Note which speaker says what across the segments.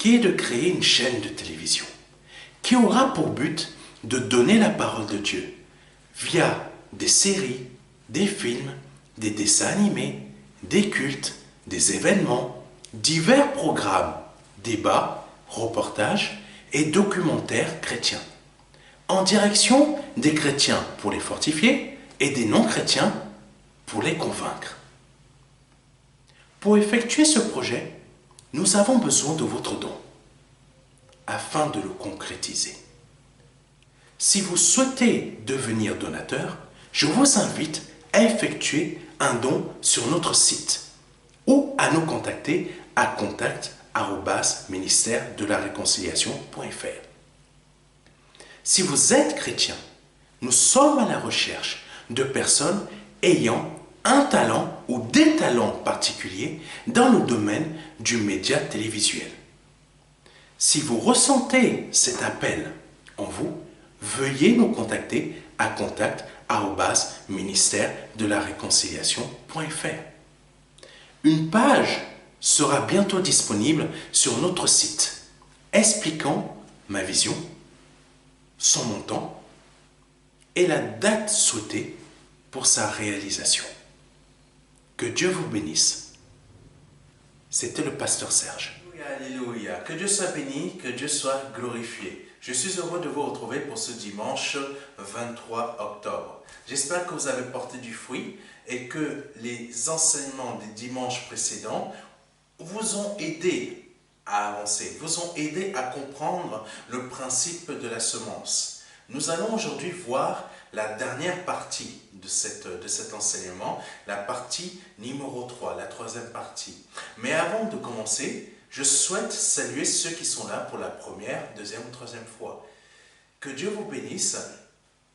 Speaker 1: qui est de créer une chaîne de télévision qui aura pour but de donner la parole de Dieu via des séries, des films, des dessins animés, des cultes, des événements, divers programmes, débats, reportages et documentaires chrétiens, en direction des chrétiens pour les fortifier et des non-chrétiens pour les convaincre. Pour effectuer ce projet, nous avons besoin de votre don afin de le concrétiser. Si vous souhaitez devenir donateur, je vous invite à effectuer un don sur notre site ou à nous contacter à contact@ministère-de-la-réconciliation.fr. Si vous êtes chrétien, nous sommes à la recherche de personnes ayant un talent ou des talents particuliers dans le domaine du média télévisuel. Si vous ressentez cet appel en vous, veuillez nous contacter à contact@ministère-de-la-réconciliation.fr. Une page sera bientôt disponible sur notre site expliquant ma vision, son montant et la date souhaitée pour sa réalisation. Que Dieu vous bénisse. C'était le pasteur Serge. Alléluia. Que Dieu soit béni, que Dieu soit glorifié. Je suis heureux de vous retrouver pour ce dimanche 23 octobre. J'espère que vous avez porté du fruit et que les enseignements des dimanches précédents vous ont aidé à avancer, vous ont aidé à comprendre le principe de la semence. Nous allons aujourd'hui voir la dernière partie de cet enseignement, la partie numéro 3, la troisième partie. Mais avant de commencer, je souhaite saluer ceux qui sont là pour la première, deuxième ou troisième fois. Que Dieu vous bénisse.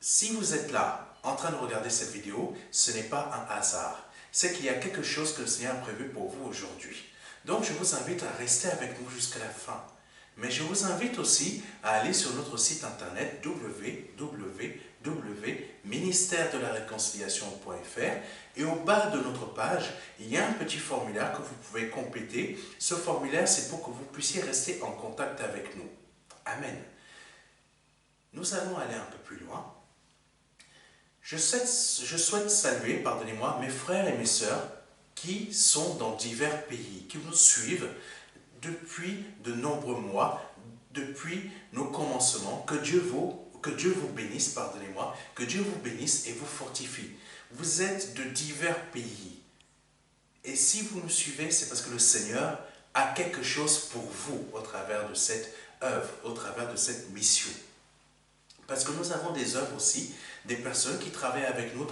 Speaker 1: Si vous êtes là, en train de regarder cette vidéo, ce n'est pas un hasard. C'est qu'il y a quelque chose que le Seigneur a prévu pour vous aujourd'hui. Donc je vous invite à rester avec nous jusqu'à la fin. Mais je vous invite aussi à aller sur notre site internet www.ministère-de-la-réconciliation.fr et au bas de notre page, il y a un petit formulaire que vous pouvez compléter. Ce formulaire, c'est pour que vous puissiez rester en contact avec nous. Amen. Nous allons aller un peu plus loin. Je souhaite saluer, pardonnez-moi, mes frères et mes sœurs qui sont dans divers pays, qui nous suivent depuis de nombreux mois, depuis nos commencements. Que Dieu vous bénisse, pardonnez-moi, que Dieu vous bénisse et vous fortifie. Vous êtes de divers pays. Et si vous nous suivez, c'est parce que le Seigneur a quelque chose pour vous au travers de cette œuvre, au travers de cette mission. Parce que nous avons des œuvres aussi, des personnes qui travaillent avec nous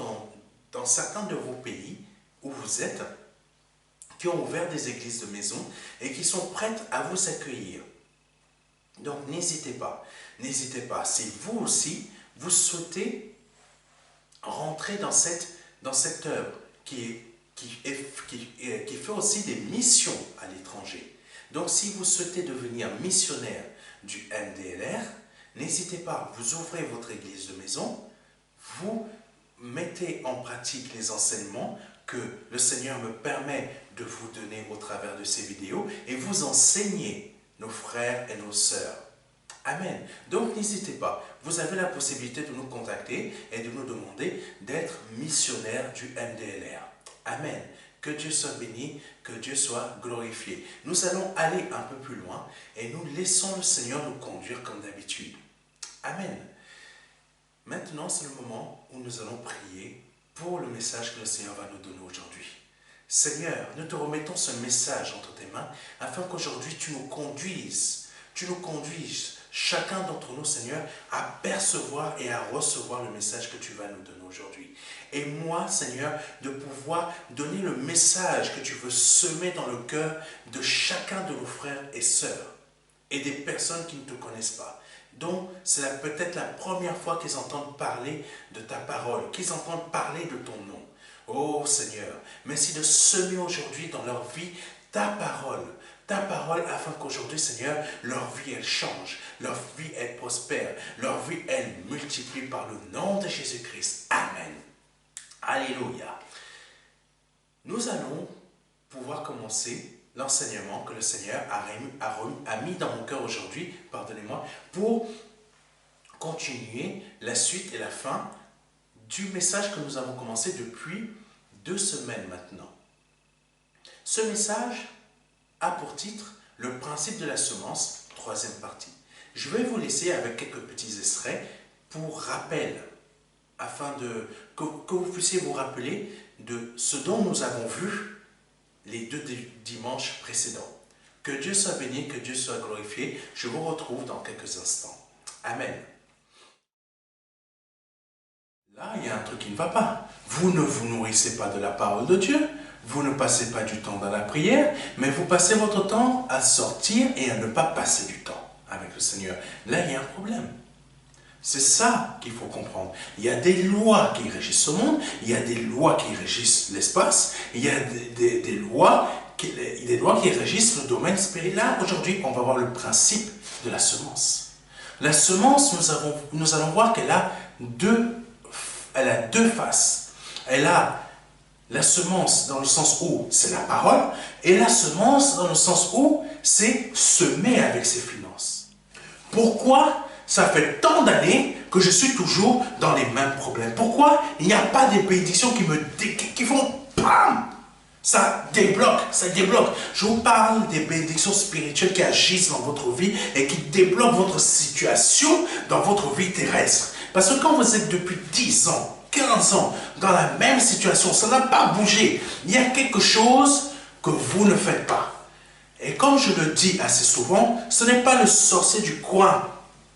Speaker 1: dans certains de vos pays où vous êtes, qui ont ouvert des églises de maison et qui sont prêtes à vous accueillir. Donc n'hésitez pas, si vous aussi, vous souhaitez rentrer dans cette œuvre qui fait aussi des missions à l'étranger. Donc si vous souhaitez devenir missionnaire du MDLR, n'hésitez pas, vous ouvrez votre église de maison, vous mettez en pratique les enseignements que le Seigneur me permet de vous donner au travers de ces vidéos et vous enseignez nos frères et nos sœurs. Amen. Donc n'hésitez pas, vous avez la possibilité de nous contacter et de nous demander d'être missionnaire du MDLR. Amen. Que Dieu soit béni, que Dieu soit glorifié. Nous allons aller un peu plus loin et nous laissons le Seigneur nous conduire comme d'habitude. Amen. Maintenant, c'est le moment où nous allons prier pour le message que le Seigneur va nous donner aujourd'hui. Seigneur, nous te remettons ce message entre tes mains afin qu'aujourd'hui tu nous conduises, chacun d'entre nous, Seigneur, à percevoir et à recevoir le message que tu vas nous donner aujourd'hui. Et moi, Seigneur, de pouvoir donner le message que tu veux semer dans le cœur de chacun de nos frères et sœurs et des personnes qui ne te connaissent pas. Donc, c'est peut-être la première fois qu'ils entendent parler de ta parole, qu'ils entendent parler de ton nom. Oh Seigneur, merci de semer aujourd'hui dans leur vie ta parole afin qu'aujourd'hui, Seigneur, leur vie, elle change, leur vie, elle prospère, leur vie, elle multiplie par le nom de Jésus-Christ. Amen. Alléluia. Nous allons pouvoir commencer l'enseignement que le Seigneur a mis dans mon cœur aujourd'hui, pardonnez-moi, pour continuer la suite et la fin du message que nous avons commencé depuis 2 semaines maintenant. Ce message a pour titre « Le principe de la semence », 3e partie. Je vais vous laisser avec quelques petits extraits pour rappel, afin que vous puissiez vous rappeler de ce dont nous avons vu les 2 dimanches précédents. Que Dieu soit béni, que Dieu soit glorifié. Je vous retrouve dans quelques instants. Amen. Là, il y a un truc qui ne va pas. Vous ne vous nourrissez pas de la parole de Dieu. Vous ne passez pas du temps dans la prière, mais vous passez votre temps à sortir et à ne pas passer du temps avec le Seigneur. Là, il y a un problème. C'est ça qu'il faut comprendre. Il y a des lois qui régissent ce monde, il y a des lois qui régissent l'espace, il y a des lois qui régissent le domaine spirituel. Là, aujourd'hui, on va voir le principe de la semence. La semence, nous allons voir qu'elle a deux faces. Elle a la semence dans le sens où c'est la parole, et la semence dans le sens où c'est semer avec ses finances. Pourquoi ça fait tant d'années que je suis toujours dans les mêmes problèmes? Pourquoi il n'y a pas des bénédictions qui font PAM? Ça débloque, ça débloque. Je vous parle des bénédictions spirituelles qui agissent dans votre vie et qui débloquent votre situation dans votre vie terrestre. Parce que quand vous êtes depuis 10 ans, 15 ans dans la même situation, ça n'a pas bougé. Il y a quelque chose que vous ne faites pas. Et comme je le dis assez souvent, ce n'est pas le sorcier du coin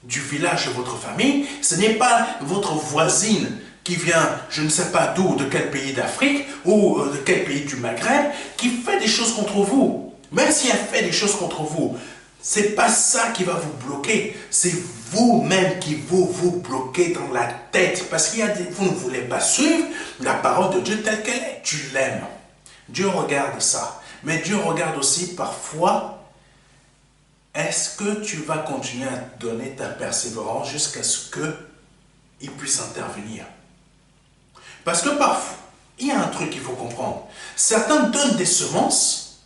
Speaker 1: du village de votre famille, ce n'est pas votre voisine qui vient, je ne sais pas d'où, de quel pays d'Afrique ou de quel pays du Maghreb, qui fait des choses contre vous. Même si elle fait des choses contre vous, ce n'est pas ça qui va vous bloquer, c'est vous-même qui vous bloquez dans la tête, parce qu'il y a vous ne voulez pas suivre la parole de Dieu telle qu'elle est. Tu l'aimes. Dieu regarde ça. Mais Dieu regarde aussi parfois, est-ce que tu vas continuer à donner ta persévérance jusqu'à ce qu'il puisse intervenir? Parce que parfois, il y a un truc qu'il faut comprendre. Certains donnent des semences,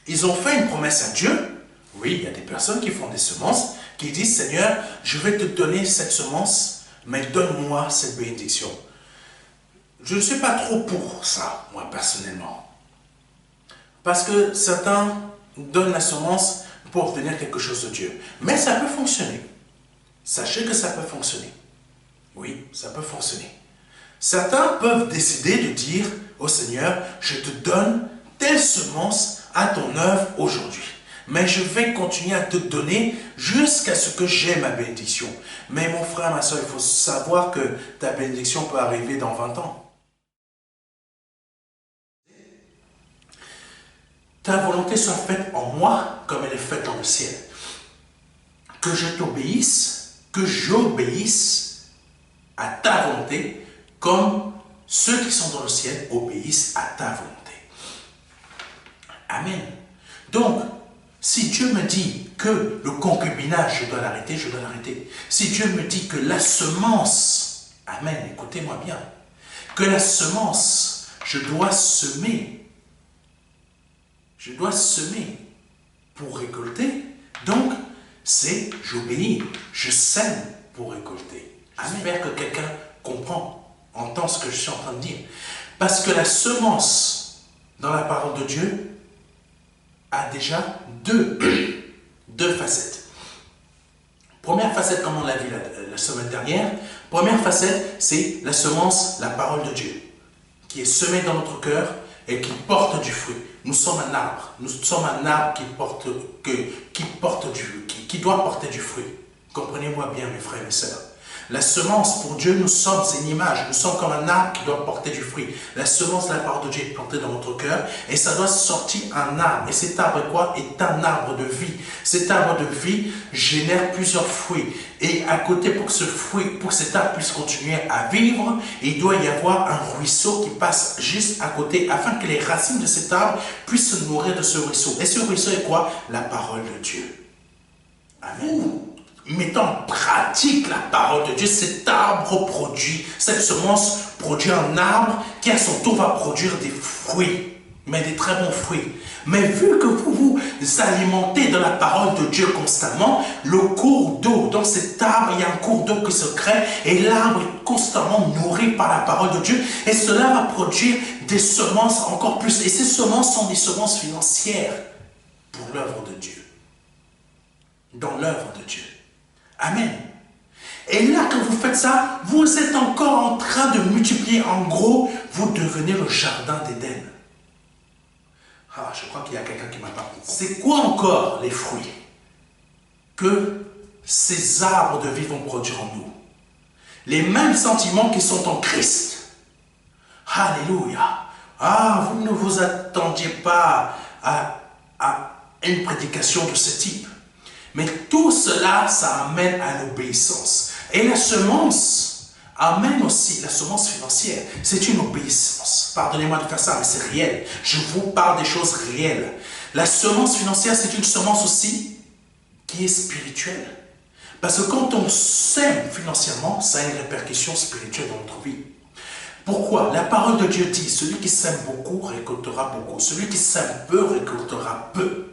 Speaker 1: ils ont fait une promesse à Dieu. Oui, il y a des personnes qui font des semences, qui disent, Seigneur, je vais te donner cette semence, mais donne-moi cette bénédiction. Je ne suis pas trop pour ça, moi, personnellement. Parce que certains donnent la semence pour obtenir quelque chose de Dieu. Mais ça peut fonctionner. Sachez que ça peut fonctionner. Oui, ça peut fonctionner. Certains peuvent décider de dire au Seigneur, je te donne telle semence à ton œuvre aujourd'hui. Mais je vais continuer à te donner jusqu'à ce que j'ai ma bénédiction. Mais mon frère, ma soeur, il faut savoir que ta bénédiction peut arriver dans 20 ans. Ta volonté soit faite en moi comme elle est faite dans le ciel. Que je t'obéisse, que j'obéisse à ta volonté comme ceux qui sont dans le ciel obéissent à ta volonté. Amen. Donc, si Dieu me dit que le concubinage, je dois l'arrêter, je dois l'arrêter. Si Dieu me dit que la semence, amen, écoutez-moi bien, que la semence, je dois semer pour récolter. Donc, c'est j'obéis, je sème pour récolter. J'espère que quelqu'un comprend, entend ce que je suis en train de dire. Parce que la semence, dans la parole de Dieu, a déjà deux facettes. Première facette, comme on l'a vu la semaine dernière, première facette, c'est la semence, la parole de Dieu, qui est semée dans notre cœur et qui porte du fruit. Nous sommes un arbre. Nous sommes un arbre qui doit porter du fruit. Comprenez-moi bien, mes frères et mes sœurs. La semence, pour Dieu, nous sommes, c'est une image. Nous sommes comme un arbre qui doit porter du fruit. La semence, la parole de Dieu est plantée dans notre cœur et ça doit sortir un arbre. Et cet arbre est quoi? Est un arbre de vie. Cet arbre de vie génère plusieurs fruits. Et à côté, pour que cet arbre puisse continuer à vivre, il doit y avoir un ruisseau qui passe juste à côté afin que les racines de cet arbre puissent se nourrir de ce ruisseau. Et ce ruisseau est quoi? La parole de Dieu. Amen. Mettons en pratique la parole de Dieu, cet arbre produit, cette semence produit un arbre qui à son tour va produire des fruits. mais des très bons fruits. Mais vu que vous vous alimentez de la parole de Dieu constamment, le cours d'eau, dans cet arbre, il y a un cours d'eau qui se crée et l'arbre est constamment nourri par la parole de Dieu et cela va produire des semences encore plus. Et ces semences sont des semences financières pour l'œuvre de Dieu. Dans l'œuvre de Dieu. Amen. Et là, quand vous faites ça, vous êtes encore en train de multiplier. En gros, vous devenez le jardin d'Éden. Ah, je crois qu'il y a quelqu'un qui m'a pas compris. C'est quoi encore les fruits que ces arbres de vie vont produire en nous? Les mêmes sentiments qui sont en Christ. Alléluia. Ah, vous ne vous attendiez pas à une prédication de ce type. Mais tout cela, ça amène à l'obéissance. Et la semence amène aussi, la semence financière, c'est une obéissance. Pardonnez-moi de faire ça, mais c'est réel. Je vous parle des choses réelles. La semence financière, c'est une semence aussi qui est spirituelle. Parce que quand on sème financièrement, ça a une répercussion spirituelle dans notre vie. Pourquoi? La parole de Dieu dit, celui qui sème beaucoup récoltera beaucoup. Celui qui sème peu récoltera peu.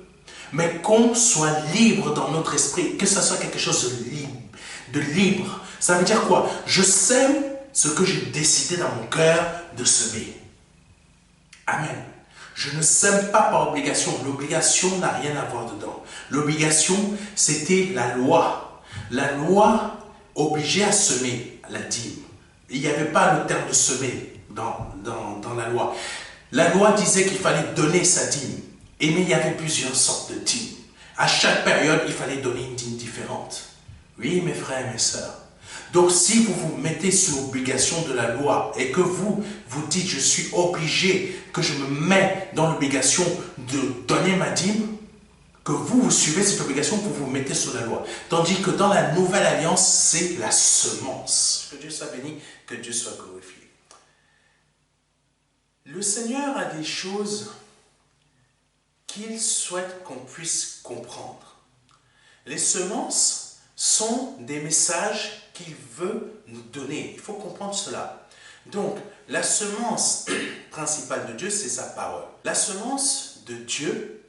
Speaker 1: Mais qu'on soit libre dans notre esprit, que ce soit quelque chose de libre. Ça veut dire quoi? Je sème ce que j'ai décidé dans mon cœur de semer. Amen. Je ne sème pas par obligation. L'obligation n'a rien à voir dedans. L'obligation, c'était la loi. La loi obligeait à semer la dîme. Il n'y avait pas le terme de semer dans la loi. La loi disait qu'il fallait donner sa dîme. Et mais il y avait plusieurs sortes de dîmes. À chaque période, il fallait donner une dîme différente. Oui, mes frères et mes sœurs. Donc, si vous vous mettez sous l'obligation de la loi et que vous vous dites, je suis obligé, que je me mets dans l'obligation de donner ma dîme, que vous suivez cette obligation, vous vous mettez sous la loi. Tandis que dans la nouvelle alliance, c'est la semence. Que Dieu soit béni, que Dieu soit glorifié. Le Seigneur a des choses qu'il souhaite qu'on puisse comprendre. Les semences sont des messages qu'il veut nous donner. Il faut comprendre cela. Donc, la semence principale de Dieu, c'est sa parole. La semence de Dieu,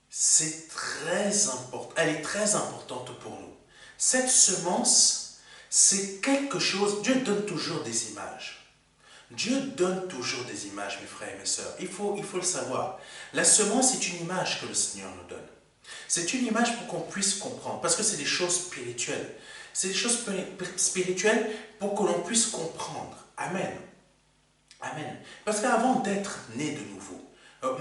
Speaker 1: c'est très important. Elle est très importante pour nous. Cette semence, c'est quelque chose... Dieu donne toujours des images. Dieu donne toujours des images, mes frères et mes sœurs. Il faut le savoir. La semence est une image que le Seigneur nous donne. C'est une image pour qu'on puisse comprendre, parce que c'est des choses spirituelles. C'est des choses spirituelles pour que l'on puisse comprendre. Amen. Amen. Parce qu'avant d'être né de nouveau,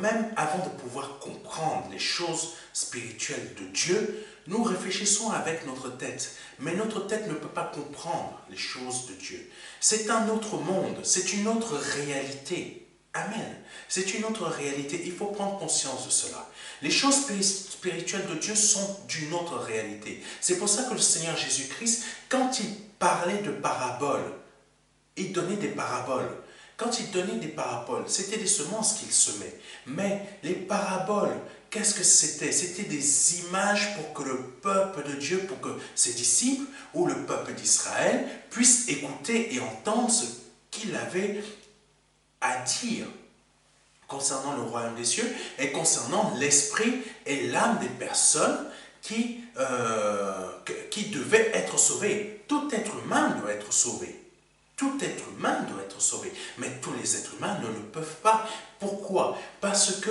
Speaker 1: même avant de pouvoir comprendre les choses spirituelles de Dieu, nous réfléchissons avec notre tête. Mais notre tête ne peut pas comprendre les choses de Dieu. C'est un autre monde, c'est une autre réalité. Amen. C'est une autre réalité. Il faut prendre conscience de cela. Les choses spirituelles de Dieu sont d'une autre réalité. C'est pour ça que le Seigneur Jésus-Christ, quand il parlait de paraboles, il donnait des paraboles. Quand il donnait des paraboles, c'était des semences qu'il semait. Mais les paraboles, qu'est-ce que c'était? C'était des images pour que le peuple de Dieu, pour que ses disciples ou le peuple d'Israël puissent écouter et entendre ce qu'il avait à dire concernant le royaume des cieux et concernant l'esprit et l'âme des personnes qui devaient être sauvées. Tout être humain doit être sauvé. Tout être humain doit être sauvé. Mais tous les êtres humains ne le peuvent pas. Pourquoi? Parce que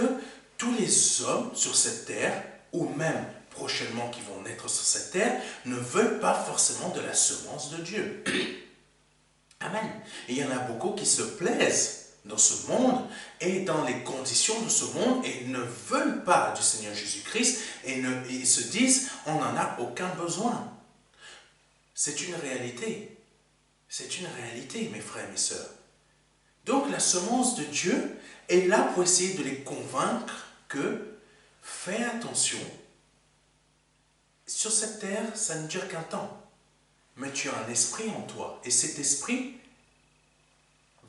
Speaker 1: tous les hommes sur cette terre, ou même prochainement qui vont naître sur cette terre, ne veulent pas forcément de la semence de Dieu. Amen. Et il y en a beaucoup qui se plaisent dans ce monde et dans les conditions de ce monde et ne veulent pas du Seigneur Jésus-Christ et se disent on n'en a aucun besoin. C'est une réalité. C'est une réalité, mes frères et mes sœurs. Donc la semence de Dieu est là pour essayer de les convaincre que fais attention. Sur cette terre, ça ne dure qu'un temps. Mais tu as un esprit en toi. Et cet esprit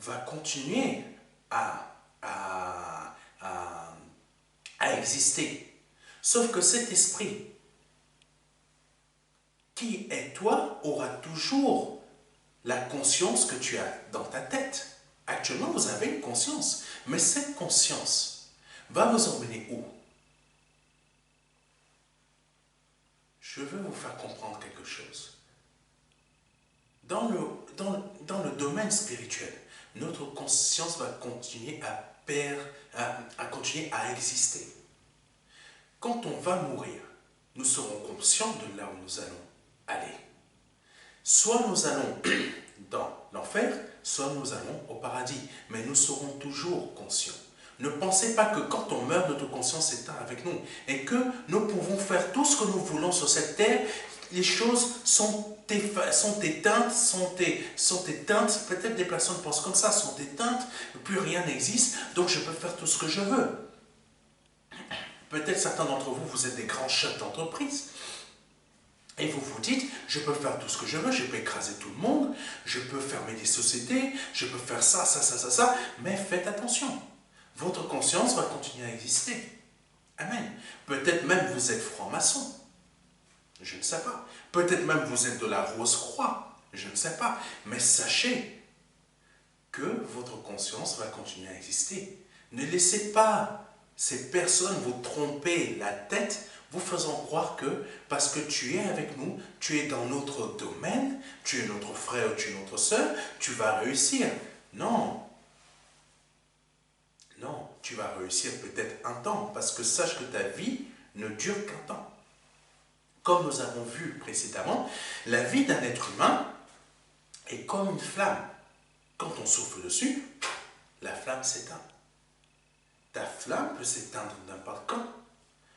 Speaker 1: va continuer à exister. Sauf que cet esprit qui est toi aura toujours la conscience que tu as dans ta tête. Actuellement, vous avez une conscience. Mais cette conscience va vous emmener où? Je veux vous faire comprendre quelque chose. Dans le domaine spirituel, notre conscience va continuer à continuer à exister. Quand on va mourir, nous serons conscients de là où nous allons aller. Soit nous allons dans l'enfer, soit nous allons au paradis. Mais nous serons toujours conscients. Ne pensez pas que quand on meurt, notre conscience s'éteint avec nous. Et que nous pouvons faire tout ce que nous voulons sur cette terre. Les choses sont éteintes, peut-être des personnes pensent comme ça, sont éteintes, plus rien n'existe, donc je peux faire tout ce que je veux. Peut-être certains d'entre vous, vous êtes des grands chefs d'entreprise, et vous vous dites, je peux faire tout ce que je veux, je peux écraser tout le monde, je peux fermer des sociétés, je peux faire ça, mais faites attention, votre conscience va continuer à exister. Amen. Peut-être même vous êtes franc-maçon. Je ne sais pas. Peut-être même vous êtes de la Rose-Croix. Je ne sais pas. Mais sachez que votre conscience va continuer à exister. Ne laissez pas ces personnes vous tromper la tête, vous faisant croire que parce que tu es avec nous, tu es dans notre domaine, tu es notre frère ou tu es notre soeur, tu vas réussir. Non. Non, tu vas réussir peut-être un temps, parce que sache que ta vie ne dure qu'un temps. Comme nous avons vu précédemment, la vie d'un être humain est comme une flamme. Quand on souffle dessus, la flamme s'éteint. Ta flamme peut s'éteindre n'importe quand.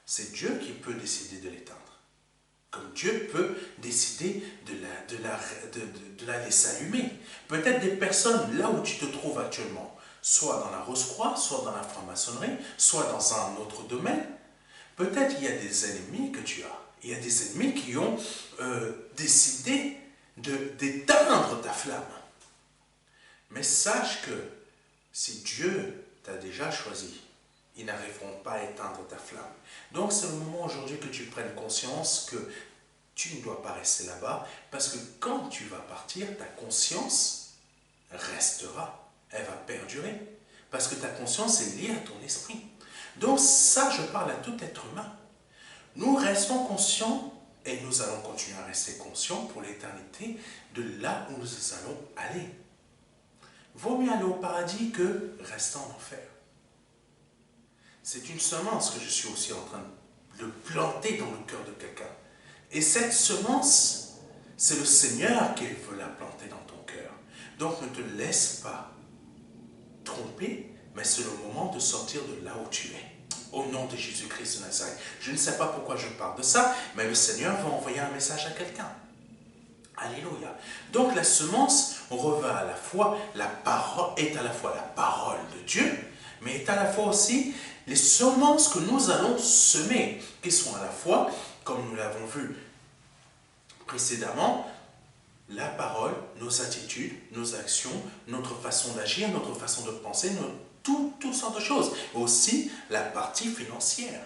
Speaker 1: C'est Dieu qui peut décider de l'éteindre. Comme Dieu peut décider de la laisser allumer. Peut-être des personnes, là où tu te trouves actuellement, soit dans la Rose-Croix, soit dans la franc-maçonnerie, soit dans un autre domaine, peut-être il y a des ennemis que tu as. Il y a des ennemis qui ont décidé d'éteindre ta flamme. Mais sache que si Dieu t'a déjà choisi, ils n'arriveront pas à éteindre ta flamme. Donc c'est le moment aujourd'hui que tu prennes conscience que tu ne dois pas rester là-bas, parce que quand tu vas partir, ta conscience restera, elle va perdurer, parce que ta conscience est liée à ton esprit. Donc ça, je parle à tout être humain. Nous restons conscients, et nous allons continuer à rester conscients pour l'éternité de là où nous allons aller. Vaut mieux aller au paradis que rester en enfer. C'est une semence que je suis aussi en train de planter dans le cœur de quelqu'un. Et cette semence, c'est le Seigneur qui veut la planter dans ton cœur. Donc ne te laisse pas tromper, mais c'est le moment de sortir de là où tu es. Au nom de Jésus-Christ de Nazareth. Je ne sais pas pourquoi je parle de ça, mais le Seigneur va envoyer un message à quelqu'un. Alléluia. Donc la semence revêt à la fois, est à la fois la parole de Dieu, mais est à la fois aussi les semences que nous allons semer, qui sont à la fois, comme nous l'avons vu précédemment, la parole, nos attitudes, nos actions, notre façon d'agir, notre façon de penser, toutes sortes de choses. Aussi la partie financière.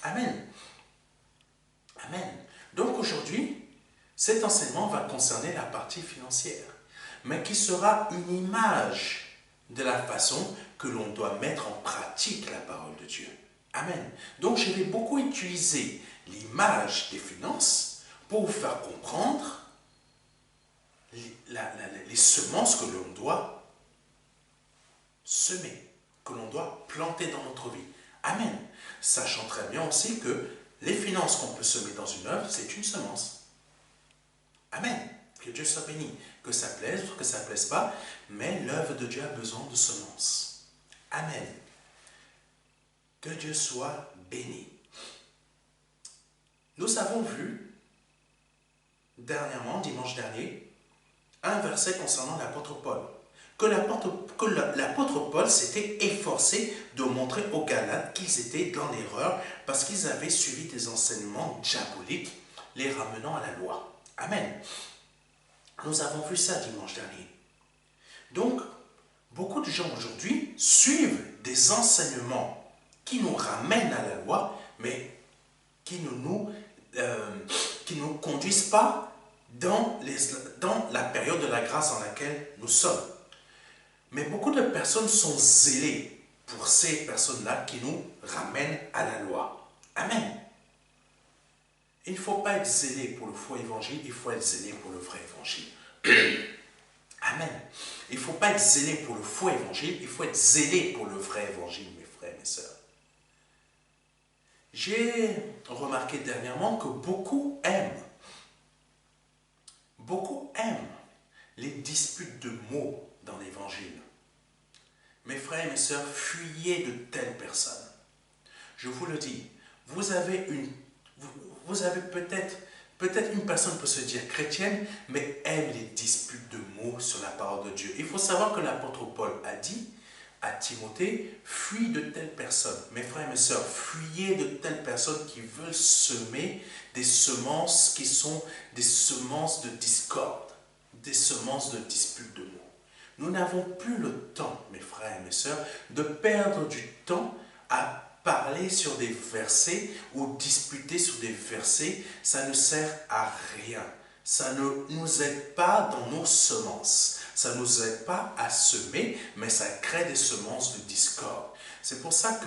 Speaker 1: Amen. Amen. Donc aujourd'hui, cet enseignement va concerner la partie financière, mais qui sera une image de la façon que l'on doit mettre en pratique la parole de Dieu. Amen. Donc je vais beaucoup utiliser l'image des finances pour vous faire comprendre les semences que l'on doit semer, que l'on doit planter dans notre vie. Amen. Sachant très bien aussi que les finances qu'on peut semer dans une œuvre, c'est une semence. Amen. Que Dieu soit béni. Que ça plaise ou que ça ne plaise pas, mais l'œuvre de Dieu a besoin de semences. Amen. Que Dieu soit béni. Nous avons vu, dernièrement, dimanche dernier, un verset concernant l'apôtre Paul. Que l'apôtre Paul s'était efforcé de montrer aux Galates qu'ils étaient dans l'erreur parce qu'ils avaient suivi des enseignements diaboliques, les ramenant à la loi. Amen. Nous avons vu ça dimanche dernier. Donc, beaucoup de gens aujourd'hui suivent des enseignements qui nous ramènent à la loi, mais qui ne nous conduisent pas dans la période de la grâce dans laquelle nous sommes. Mais beaucoup de personnes sont zélées pour ces personnes-là qui nous ramènent à la loi. Amen. Il ne faut pas être zélé pour le faux évangile, il faut être zélé pour le vrai évangile. Amen. Il ne faut pas être zélé pour le faux évangile, il faut être zélé pour le vrai évangile, mes frères et mes sœurs. J'ai remarqué dernièrement que beaucoup aiment les disputes de mots dans l'évangile. Mes frères et mes sœurs, fuyez de telles personnes. Je vous le dis, vous avez peut-être une personne peut se dire chrétienne, mais aime les disputes de mots sur la parole de Dieu. Il faut savoir que l'apôtre Paul a dit à Timothée, fuis de telles personnes. Mes frères et mes sœurs, fuyez de telles personnes qui veulent semer des semences qui sont des semences de discorde, des semences de disputes de mots. Nous n'avons plus le temps, mes frères et mes sœurs, de perdre du temps à parler sur des versets ou disputer sur des versets. Ça ne sert à rien. Ça ne nous aide pas dans nos semences. Ça ne nous aide pas à semer, mais ça crée des semences de discorde. C'est pour ça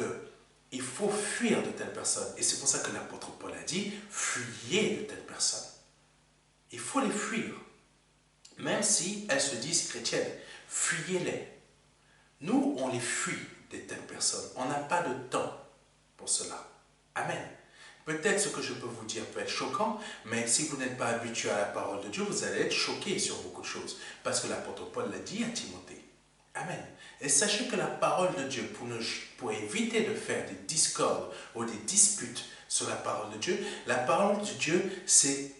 Speaker 1: qu'il faut fuir de telles personnes. Et c'est pour ça que l'apôtre Paul a dit, fuyez de telles personnes. Il faut les fuir. Même si elles se disent chrétiennes, fuyez-les. Nous, on les fuit de telles personnes. On n'a pas de temps pour cela. Amen. Peut-être ce que je peux vous dire peut être choquant, mais si vous n'êtes pas habitué à la parole de Dieu, vous allez être choqué sur beaucoup de choses. Parce que l'apôtre Paul l'a dit à Timothée. Amen. Et sachez que la parole de Dieu, pour éviter de faire des discordes ou des disputes sur la parole de Dieu, la parole de Dieu, c'est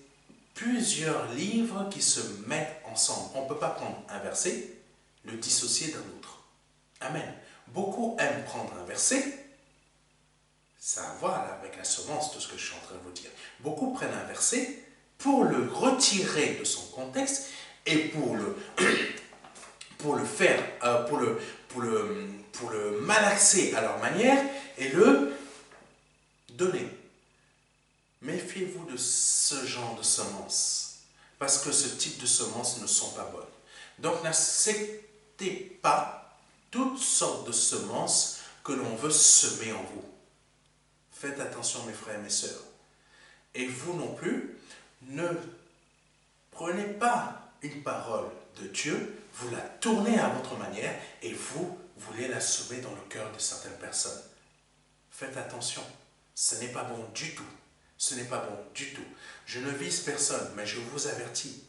Speaker 1: plusieurs livres qui se mettent ensemble. On ne peut pas prendre un verset, le dissocier d'un autre. Amen. Beaucoup aiment prendre un verset, ça a à voir avec la semence, tout ce que je suis en train de vous dire. Beaucoup prennent un verset pour le retirer de son contexte et pour le malaxer à leur manière et le donner. Méfiez-vous de ce genre de semences, parce que ce type de semences ne sont pas bonnes. Donc n'acceptez pas toutes sortes de semences que l'on veut semer en vous. Faites attention, mes frères et mes sœurs. Et vous non plus, ne prenez pas une parole de Dieu, vous la tournez à votre manière et vous voulez la semer dans le cœur de certaines personnes. Faites attention, ce n'est pas bon du tout. Ce n'est pas bon du tout. Je ne vise personne, mais je vous avertis.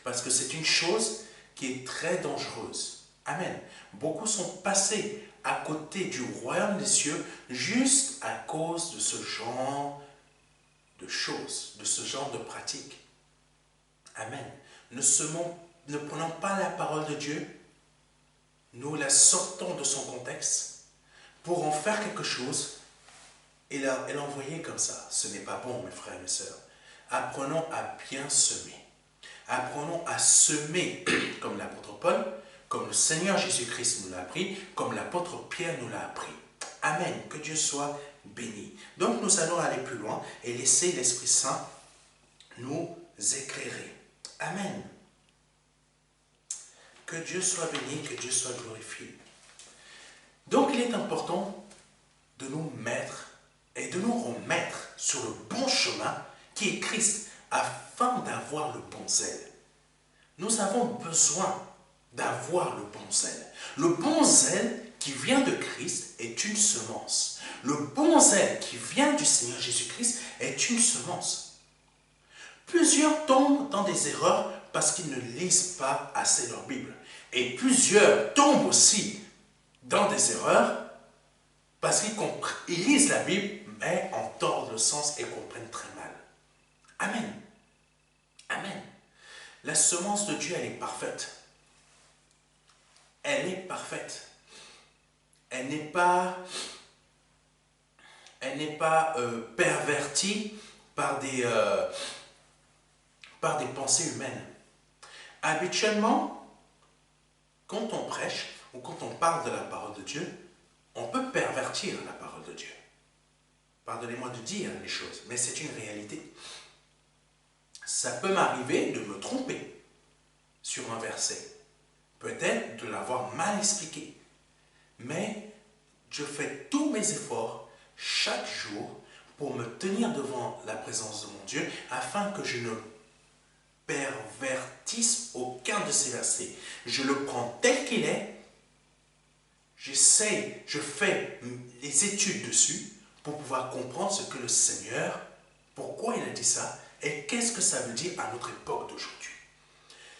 Speaker 1: Parce que c'est une chose qui est très dangereuse. Amen. Beaucoup sont passés à côté du royaume des cieux juste à cause de ce genre de choses, de ce genre de pratiques. Amen. Ne prenons pas la parole de Dieu, nous la sortons de son contexte pour en faire quelque chose et l'envoyer comme ça. Ce n'est pas bon, mes frères et mes sœurs. Apprenons à bien semer. Apprenons à semer comme l'apôtre Paul, comme le Seigneur Jésus-Christ nous l'a appris, comme l'apôtre Pierre nous l'a appris. Amen. Que Dieu soit béni. Donc nous allons aller plus loin et laisser l'Esprit Saint nous éclairer. Amen. Que Dieu soit béni, que Dieu soit glorifié. Donc il est important de nous mettre et de nous remettre sur le bon chemin qui est Christ, afin d'avoir le bon zèle. Nous avons besoin d'avoir le bon zèle. Le bon zèle qui vient de Christ est une semence. Le bon zèle qui vient du Seigneur Jésus-Christ est une semence. Plusieurs tombent dans des erreurs parce qu'ils ne lisent pas assez leur Bible. Et plusieurs tombent aussi dans des erreurs parce qu'ils lisent la Bible, mais en tordent le sens et comprennent très mal. Amen. Amen. La semence de Dieu, elle est parfaite. Elle est parfaite. Elle n'est pas pervertie par des pensées humaines. Habituellement, quand on prêche ou quand on parle de la parole de Dieu, on peut pervertir la parole de Dieu. Pardonnez-moi de dire les choses, mais c'est une réalité. Ça peut m'arriver de me tromper sur un verset. peut-être de l'avoir mal expliqué. Mais je fais tous mes efforts chaque jour pour me tenir devant la présence de mon Dieu afin que je ne pervertisse aucun de ces versets. Je le prends tel qu'il est, j'essaie, je fais les études dessus pour pouvoir comprendre ce que le Seigneur, pourquoi il a dit ça et qu'est-ce que ça veut dire à notre époque d'aujourd'hui.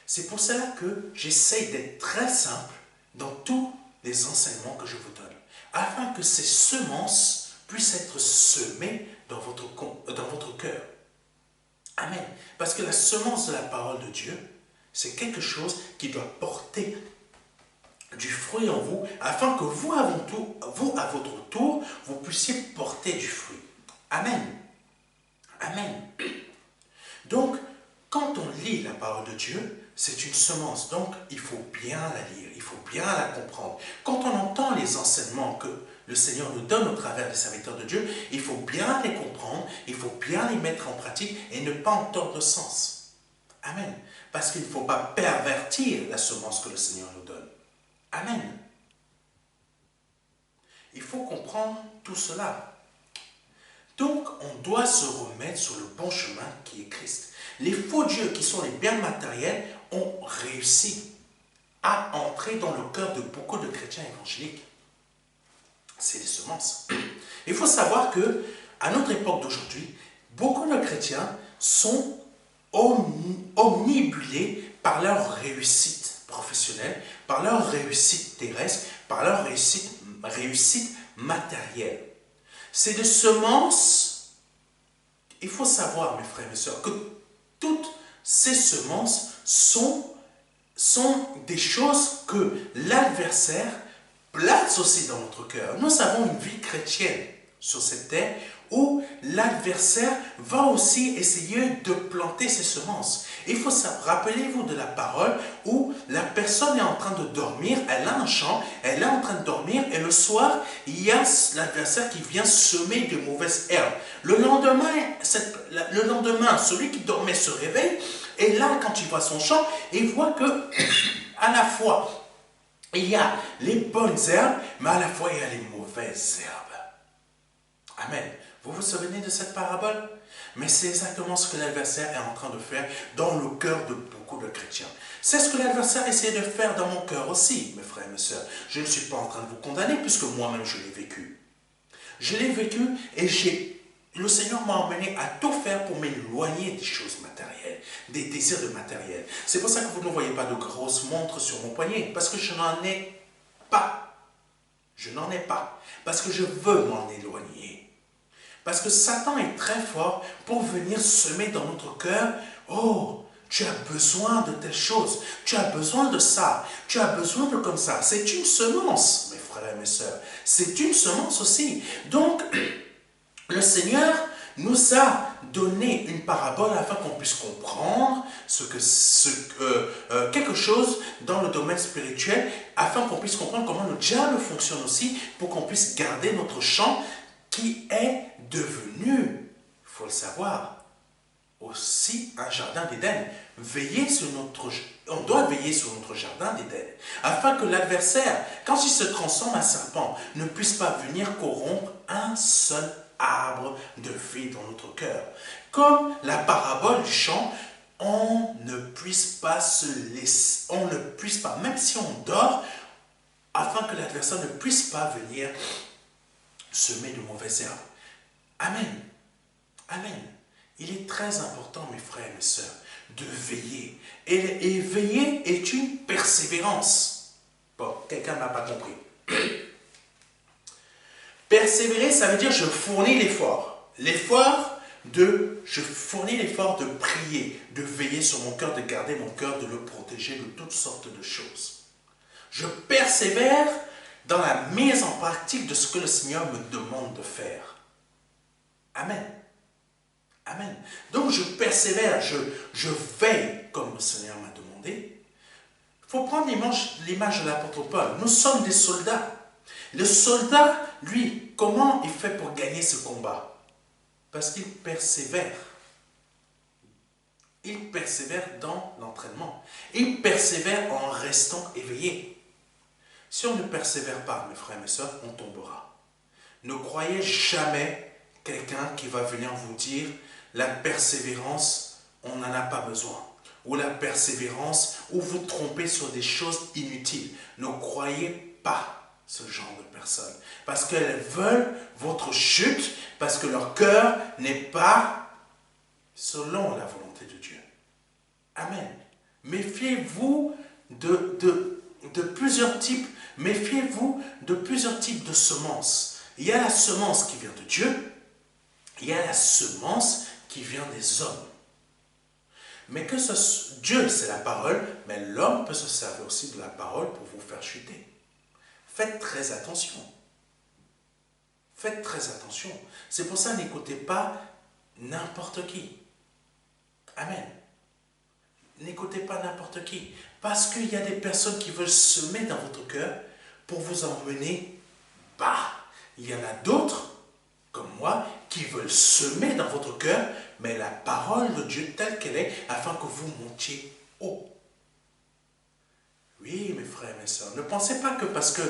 Speaker 1: C'est pour cela que j'essaie d'être très simple dans tous les enseignements que je vous donne, afin que ces semences puissent être semées dans votre cœur. Amen. Parce que la semence de la parole de Dieu, c'est quelque chose qui doit porter du fruit en vous, afin que vous, à votre tour, vous puissiez porter du fruit. Amen. Amen. Donc, quand on lit la parole de Dieu, c'est une semence, donc il faut bien la lire, il faut bien la comprendre. Quand on entend les enseignements que le Seigneur nous donne au travers des serviteurs de Dieu, il faut bien les comprendre, il faut bien les mettre en pratique et ne pas en tordre le sens. Amen. Parce qu'il ne faut pas pervertir la semence que le Seigneur nous donne. Amen. Il faut comprendre tout cela. Donc, on doit se remettre sur le bon chemin qui est Christ. Les faux dieux qui sont les biens matériels ont réussi à entrer dans le cœur de beaucoup de chrétiens évangéliques. C'est des semences. Il faut savoir que, à notre époque d'aujourd'hui, beaucoup de chrétiens sont omnibulés par leur réussite professionnelle, par leur réussite terrestre, par leur réussite matérielle. C'est des semences. Il faut savoir, mes frères et mes sœurs, que toutes ces semences sont des choses que l'adversaire place aussi dans notre cœur. Nous avons une vie chrétienne sur cette terre où l'adversaire va aussi essayer de planter ses semences. Il faut rappelez-vous de la parole où la personne est en train de dormir, elle a un champ, elle est en train de dormir et le soir, il y a l'adversaire qui vient semer de mauvaises herbes. Le lendemain, celui qui dormait se réveille et là, quand il voit son champ, il voit que à la fois, il y a les bonnes herbes, mais à la fois, il y a les mauvaises herbes. Amen. Vous vous souvenez de cette parabole? Mais c'est exactement ce que l'adversaire est en train de faire dans le cœur de beaucoup de chrétiens. C'est ce que l'adversaire essaie de faire dans mon cœur aussi, mes frères et mes sœurs. Je ne suis pas en train de vous condamner puisque moi-même je l'ai vécu. Je l'ai vécu et le Seigneur m'a emmené à tout faire pour m'éloigner des choses matérielles, des désirs de matériel. C'est pour ça que vous ne voyez pas de grosses montres sur mon poignet, parce que je n'en ai pas. Je n'en ai pas, parce que je veux m'en éloigner. Parce que Satan est très fort pour venir semer dans notre cœur, oh, tu as besoin de telle chose, tu as besoin de ça, tu as besoin de comme ça. C'est une semence, mes frères et mes sœurs. C'est une semence aussi. Donc, le Seigneur nous a donné une parabole afin qu'on puisse comprendre quelque chose dans le domaine spirituel, afin qu'on puisse comprendre comment le diable fonctionne aussi, pour qu'on puisse garder notre champ qui est devenu, il faut le savoir, aussi un jardin d'Éden. On doit veiller sur notre jardin d'Éden, afin que l'adversaire, quand il se transforme en serpent, ne puisse pas venir corrompre un seul arbre de vie dans notre cœur. Comme la parabole du champ, on ne puisse pas même si on dort, afin que l'adversaire ne puisse pas venir semer de mauvaises herbes. Amen. Amen. Il est très important, mes frères et mes sœurs, de veiller. Et veiller est une persévérance. Bon, quelqu'un n'a pas compris. Persévérer, ça veut dire je fournis l'effort. Je fournis l'effort de prier, de veiller sur mon cœur, de garder mon cœur, de le protéger de toutes sortes de choses. Je persévère dans la mise en pratique de ce que le Seigneur me demande de faire. Amen. Amen. Donc je persévère, je veille comme le Seigneur m'a demandé. Il faut prendre l'image de l'apôtre Paul. Nous sommes des soldats. Le soldat, lui, comment il fait pour gagner ce combat? Parce qu'il persévère. Il persévère dans l'entraînement. Il persévère en restant éveillé. Si on ne persévère pas, mes frères et mes sœurs, on tombera. Ne croyez jamais quelqu'un qui va venir vous dire la persévérance, on n'en a pas besoin. Ou la persévérance, ou vous trompez sur des choses inutiles. Ne croyez pas ce genre de personnes. Parce qu'elles veulent votre chute, parce que leur cœur n'est pas selon la volonté de Dieu. Amen. Méfiez-vous de plusieurs types. Méfiez-vous de plusieurs types de semences. Il y a la semence qui vient de Dieu. Il y a la semence qui vient des hommes. Mais que Dieu, c'est la parole, mais l'homme peut se servir aussi de la parole pour vous faire chuter. Faites très attention. Faites très attention. C'est pour ça, n'écoutez pas n'importe qui. Amen. N'écoutez pas n'importe qui. Parce qu'il y a des personnes qui veulent semer dans votre cœur pour vous emmener bas. Il y en a d'autres, comme moi, qui veulent semer dans votre cœur, mais la parole de Dieu telle qu'elle est, afin que vous montiez haut. Oui, mes frères et mes sœurs, ne pensez pas que parce que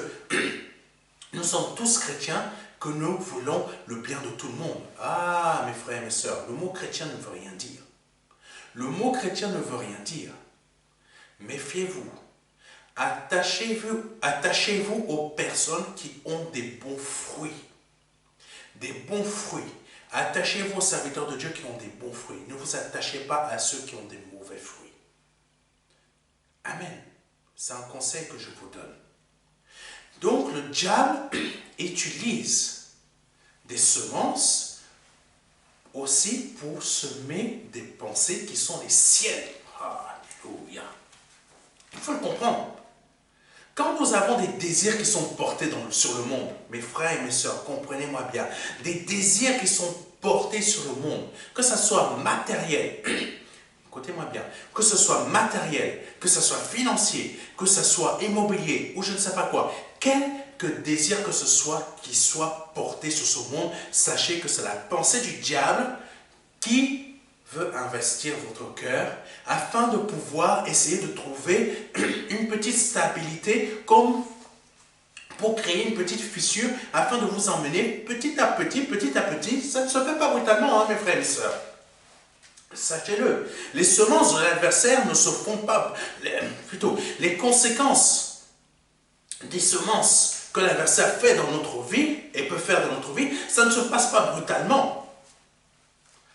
Speaker 1: nous sommes tous chrétiens, que nous voulons le bien de tout le monde. Ah, mes frères et mes sœurs, le mot chrétien ne veut rien dire. Le mot chrétien ne veut rien dire. Méfiez-vous. Attachez-vous aux personnes qui ont des bons fruits. Des bons fruits. Attachez-vous aux serviteurs de Dieu qui ont des bons fruits. Ne vous attachez pas à ceux qui ont des mauvais fruits. Amen. C'est un conseil que je vous donne. Donc, le diable utilise des semences aussi pour semer des pensées qui sont les siennes. Alléluia. Il faut le comprendre. Quand nous avons des désirs qui sont portés sur le monde, mes frères et mes sœurs, comprenez-moi bien, des désirs qui sont portés sur le monde, que ce soit matériel, écoutez-moi bien, que ce soit matériel, que ce soit financier, que ce soit immobilier ou je ne sais pas quoi, quelque désir que ce soit qui soit porté sur ce monde, sachez que c'est la pensée du diable qui veut investir votre cœur afin de pouvoir essayer de trouver une petite stabilité comme pour créer une petite fissure afin de vous emmener petit à petit, ça ne se fait pas brutalement, hein, mes frères et mes sœurs. Sachez-le, les semences de l'adversaire ne se font pas, plutôt, les conséquences des semences que l'adversaire fait dans notre vie et peut faire dans notre vie, ça ne se passe pas brutalement.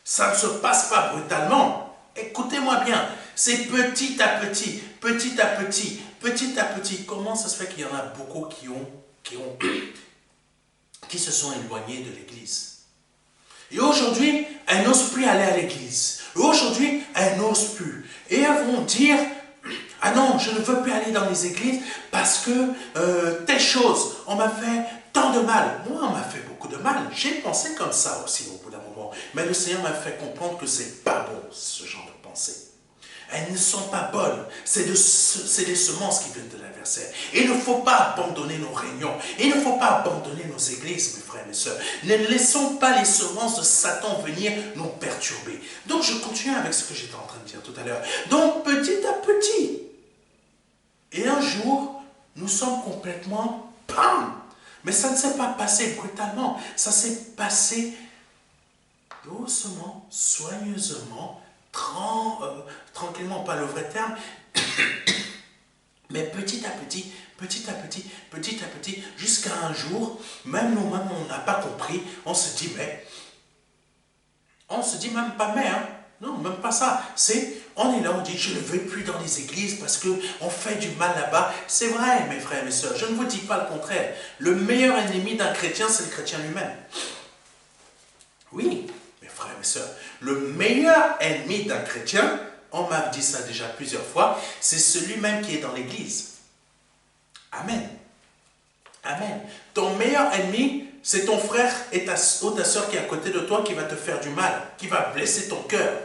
Speaker 1: Ça ne se passe pas brutalement. Écoutez-moi bien, c'est petit à petit, petit à petit, petit à petit. Comment ça se fait qu'il y en a beaucoup qui se sont éloignés de l'église? Et aujourd'hui, elles n'osent plus aller à l'église. Aujourd'hui, elles n'osent plus. Et elles vont dire, ah non, je ne veux plus aller dans les églises parce que telle chose, on m'a fait tant de mal. Moi, on m'a fait beaucoup de mal. J'ai pensé comme ça aussi au bout d'un moment. Mais le Seigneur m'a fait comprendre que c'est pas bon, ce genre de pensée. Elles ne sont pas bonnes. C'est des semences qui viennent de l'adversaire. Il ne faut pas abandonner nos réunions. Il ne faut pas abandonner nos églises, mes frères et mes sœurs. Ne laissons pas les semences de Satan venir nous perturber. Donc, je continue avec ce que j'étais en train de dire tout à l'heure. Donc, petit à petit. Et un jour, nous sommes complètement PAM! Mais ça ne s'est pas passé brutalement. Ça s'est passé doucement, soigneusement, tranquillement, pas le vrai terme, mais petit à petit, petit à petit, petit à petit, jusqu'à un jour, même nous-mêmes, on n'a pas compris, on se dit même pas mais, hein, non, même pas ça, on est là, on dit, je ne vais plus dans les églises parce qu'on fait du mal là-bas. C'est vrai, mes frères et mes sœurs, je ne vous dis pas le contraire. Le meilleur ennemi d'un chrétien, c'est le chrétien lui-même. Oui, mes frères et mes sœurs, le meilleur ennemi d'un chrétien, on m'a dit ça déjà plusieurs fois, c'est celui-même qui est dans l'église. Amen. Amen. Ton meilleur ennemi, c'est ton frère ou ta soeur qui est à côté de toi qui va te faire du mal, qui va blesser ton cœur.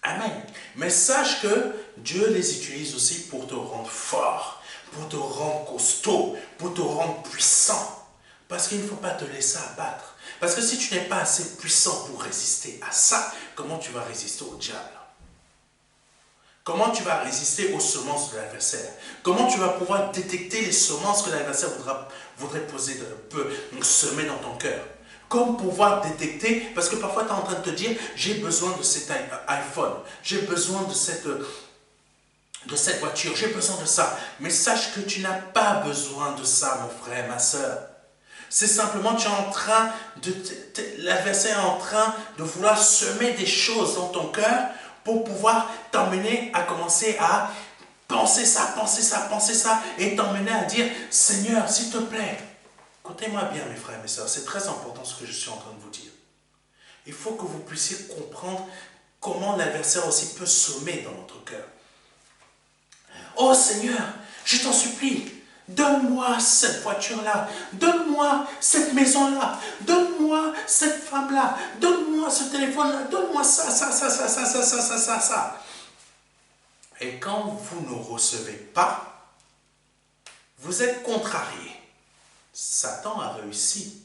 Speaker 1: Amen. Mais sache que Dieu les utilise aussi pour te rendre fort, pour te rendre costaud, pour te rendre puissant. Parce qu'il ne faut pas te laisser abattre. Parce que si tu n'es pas assez puissant pour résister à ça, comment tu vas résister au diable? Comment tu vas résister aux semences de l'adversaire? Comment tu vas pouvoir détecter les semences que l'adversaire voudrait semer dans ton cœur? Comme pouvoir détecter, parce que parfois tu es en train de te dire, j'ai besoin de cet iPhone, j'ai besoin de cette voiture, j'ai besoin de ça. Mais sache que tu n'as pas besoin de ça, mon frère, ma soeur. C'est simplement, tu es en train l'adversaire est en train de vouloir semer des choses dans ton cœur pour pouvoir t'emmener à commencer à penser ça, et t'emmener à dire, Seigneur, s'il te plaît, écoutez-moi bien, mes frères et mes sœurs, c'est très important ce que je suis en train de vous dire. Il faut que vous puissiez comprendre comment l'adversaire aussi peut semer dans notre cœur. Oh Seigneur, je t'en supplie, donne-moi cette voiture-là, donne-moi cette maison-là, donne-moi cette femme-là, donne-moi ce téléphone-là, donne-moi ça. Et quand vous ne recevez pas, vous êtes contrarié. Satan a réussi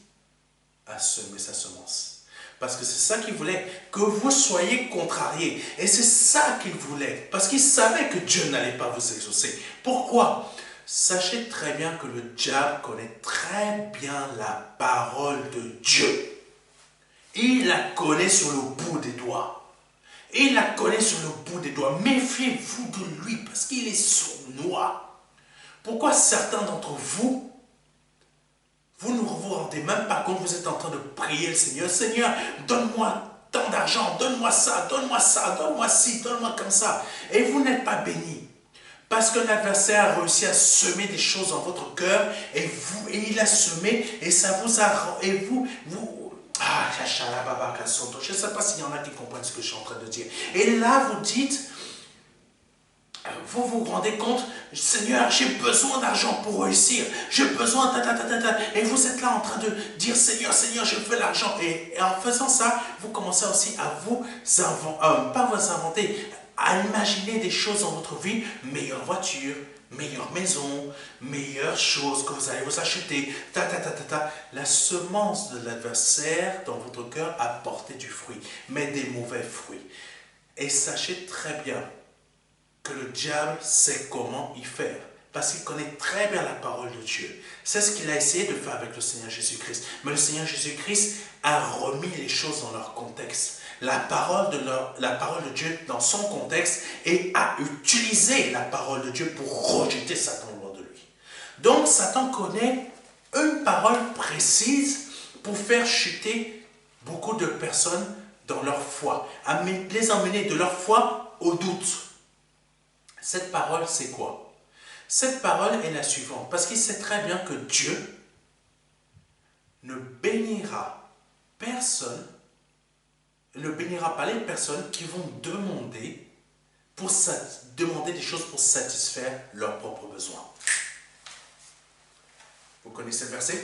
Speaker 1: à semer sa semence. Parce que c'est ça qu'il voulait, que vous soyez contrariés. Et c'est ça qu'il voulait, parce qu'il savait que Dieu n'allait pas vous exaucer. Pourquoi? Sachez très bien que le diable connaît très bien la parole de Dieu. Il la connaît sur le bout des doigts. Il la connaît sur le bout des doigts. Méfiez-vous de lui, parce qu'il est sournois. Pourquoi certains d'entre vous, vous ne vous rendez même pas compte, vous êtes en train de prier le Seigneur. Seigneur, donne-moi tant d'argent, donne-moi ça, donne-moi ci, donne-moi comme ça. Et vous n'êtes pas béni. Parce que l'adversaire a réussi à semer des choses dans votre cœur, et il a semé, et ça vous a... Et je ne sais pas s'il y en a qui comprennent ce que je suis en train de dire. Et là, vous dites... Vous vous rendez compte, Seigneur, j'ai besoin d'argent pour réussir, j'ai besoin, et vous êtes là en train de dire, Seigneur, je veux l'argent, et en faisant ça, vous commencez aussi à pas vous inventer, à imaginer des choses dans votre vie, meilleure voiture, meilleure maison, meilleures choses que vous allez vous acheter, La semence de l'adversaire dans votre cœur a porté du fruit, mais des mauvais fruits. Et sachez très bien que le diable sait comment y faire, parce qu'il connaît très bien la parole de Dieu. C'est ce qu'il a essayé de faire avec le Seigneur Jésus-Christ. Mais le Seigneur Jésus-Christ a remis les choses dans leur contexte. La parole de Dieu dans son contexte, et a utilisé la parole de Dieu pour rejeter Satan loin de lui. Donc Satan connaît une parole précise pour faire chuter beaucoup de personnes dans leur foi, les emmener de leur foi au doute. Cette parole, c'est quoi? Cette parole est la suivante, parce qu'il sait très bien que Dieu ne bénira personne, ne bénira pas les personnes qui vont demander des choses pour satisfaire leurs propres besoins. Vous connaissez le verset?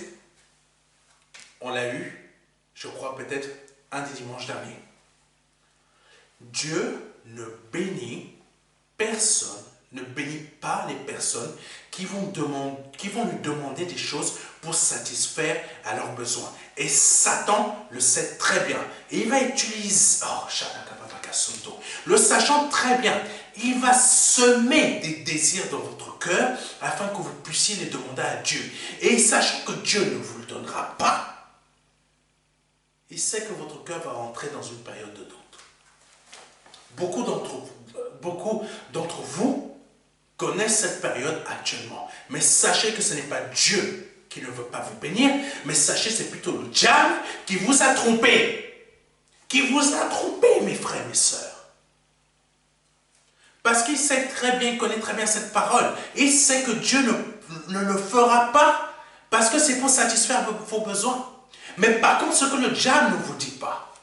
Speaker 1: On l'a eu, je crois peut-être un des dimanches derniers. Dieu ne bénit personne, ne bénit pas les personnes qui vont lui demander des choses pour satisfaire à leurs besoins. Et Satan le sait très bien. Et il va utiliser... le sachant très bien, il va semer des désirs dans votre cœur afin que vous puissiez les demander à Dieu. Et sachant que Dieu ne vous le donnera pas, il sait que votre cœur va rentrer dans une période de doute. Beaucoup d'entre vous connaissent cette période actuellement. Mais sachez que ce n'est pas Dieu qui ne veut pas vous bénir, mais sachez que c'est plutôt le diable qui vous a trompé. Qui vous a trompé, mes frères et mes sœurs. Parce qu'il sait très bien, il connaît très bien cette parole. Il sait que Dieu ne le fera pas parce que c'est pour satisfaire vos besoins. Mais par contre, ce que le diable ne vous dit pas,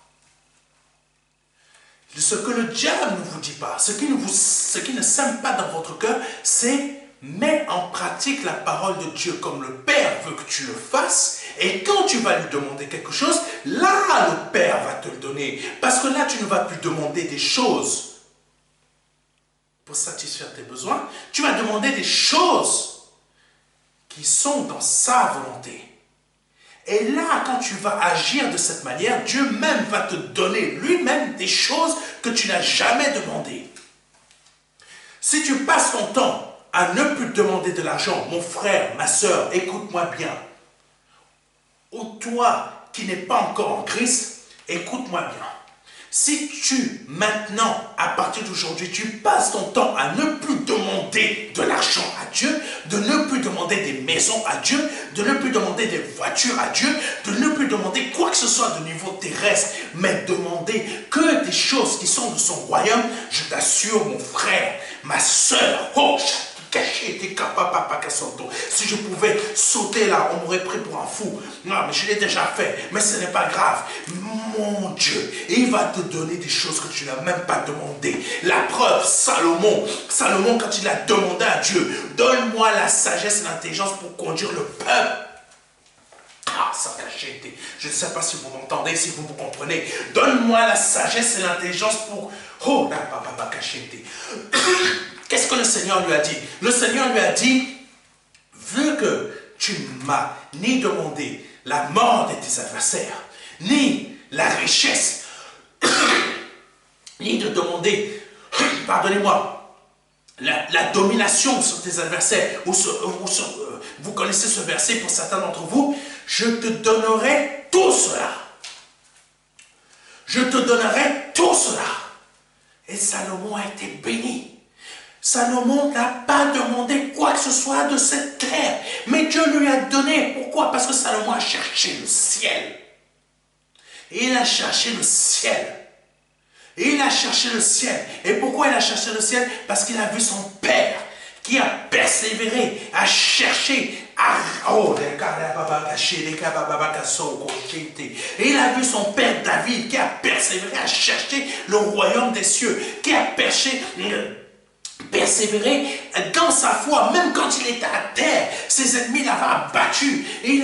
Speaker 1: ce que le diable ne vous dit pas, ce qui ne sème pas dans votre cœur, c'est mettre en pratique la parole de Dieu comme le Père veut que tu le fasses. Et quand tu vas lui demander quelque chose, là le Père va te le donner. Parce que là tu ne vas plus demander des choses pour satisfaire tes besoins. Tu vas demander des choses qui sont dans sa volonté. Et là, quand tu vas agir de cette manière, Dieu même va te donner lui-même des choses que tu n'as jamais demandées. Si tu passes ton temps à ne plus demander de l'argent, mon frère, ma soeur, écoute-moi bien. Ou toi qui n'es pas encore en Christ, écoute-moi bien. Si tu, maintenant, à partir d'aujourd'hui, tu passes ton temps à ne plus demander de l'argent à Dieu, de ne plus demander des maisons à Dieu, de ne plus demander des voitures à Dieu, de ne plus demander quoi que ce soit de niveau terrestre, mais demander que des choses qui sont de son royaume, je t'assure, mon frère, ma soeur, oh, si je pouvais sauter là, on m'aurait pris pour un fou. Non, mais je l'ai déjà fait. Mais ce n'est pas grave. Mon Dieu, il va te donner des choses que tu n'as même pas demandé. La preuve, Salomon, quand il a demandé à Dieu, donne-moi la sagesse et l'intelligence pour conduire le peuple. Ah, ça cachait. Je ne sais pas si vous m'entendez, si vous me comprenez. Donne-moi la sagesse et l'intelligence pour... Oh, là, papa, cachette. Qu'est-ce que le Seigneur lui a dit? Le Seigneur lui a dit, vu que tu m'as ni demandé la mort de tes adversaires, ni la richesse, ni de demander, pardonnez-moi, la domination sur tes adversaires, vous connaissez ce verset pour certains d'entre vous, je te donnerai tout cela. Je te donnerai tout cela. Et Salomon a été béni. Salomon n'a pas demandé quoi que ce soit de cette terre. Mais Dieu lui a donné. Pourquoi? Parce que Salomon a cherché le ciel. Et il a cherché le ciel. Et il a cherché le ciel. Et pourquoi il a cherché le ciel? Parce qu'il a vu son père qui a persévéré, a cherché, et il a vu son père David qui a persévéré à chercher le royaume des cieux, qui a persévéré dans sa foi, même quand il était à terre, ses ennemis l'avaient abattu, et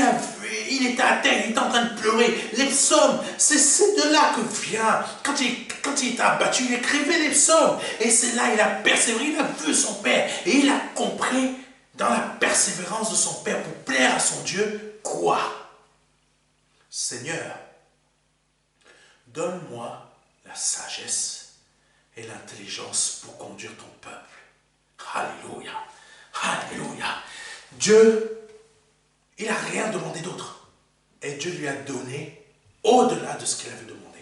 Speaker 1: il était à terre, il était en train de pleurer. Les psaumes, c'est de là que vient, quand il était abattu, il écrivait les psaumes, et c'est là il a persévéré, il a vu son père, et il a compris dans la persévérance de son père pour plaire à son Dieu, quoi? Seigneur, donne-moi la sagesse et l'intelligence pour conduire ton peuple. Alléluia. Alléluia. Dieu, il n'a rien demandé d'autre. Et Dieu lui a donné au-delà de ce qu'il avait demandé.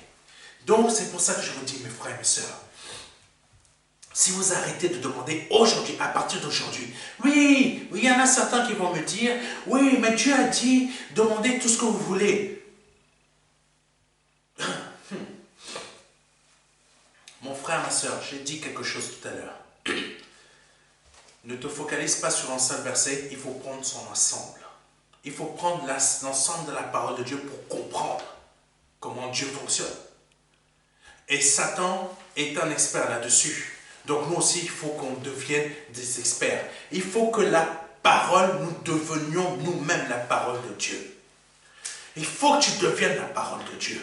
Speaker 1: Donc, c'est pour ça que je vous dis, mes frères et mes sœurs, si vous arrêtez de demander aujourd'hui, à partir d'aujourd'hui, oui, il y en a certains qui vont me dire, oui, mais Dieu a dit, demandez tout ce que vous voulez. Mon frère, ma sœur, j'ai dit quelque chose tout à l'heure. Ne te focalise pas sur un seul verset, il faut prendre son ensemble. Il faut prendre l'ensemble de la parole de Dieu pour comprendre comment Dieu fonctionne. Et Satan est un expert là-dessus. Donc nous aussi, il faut qu'on devienne des experts. Il faut que la parole, nous devenions nous-mêmes la parole de Dieu. Il faut que tu deviennes la parole de Dieu.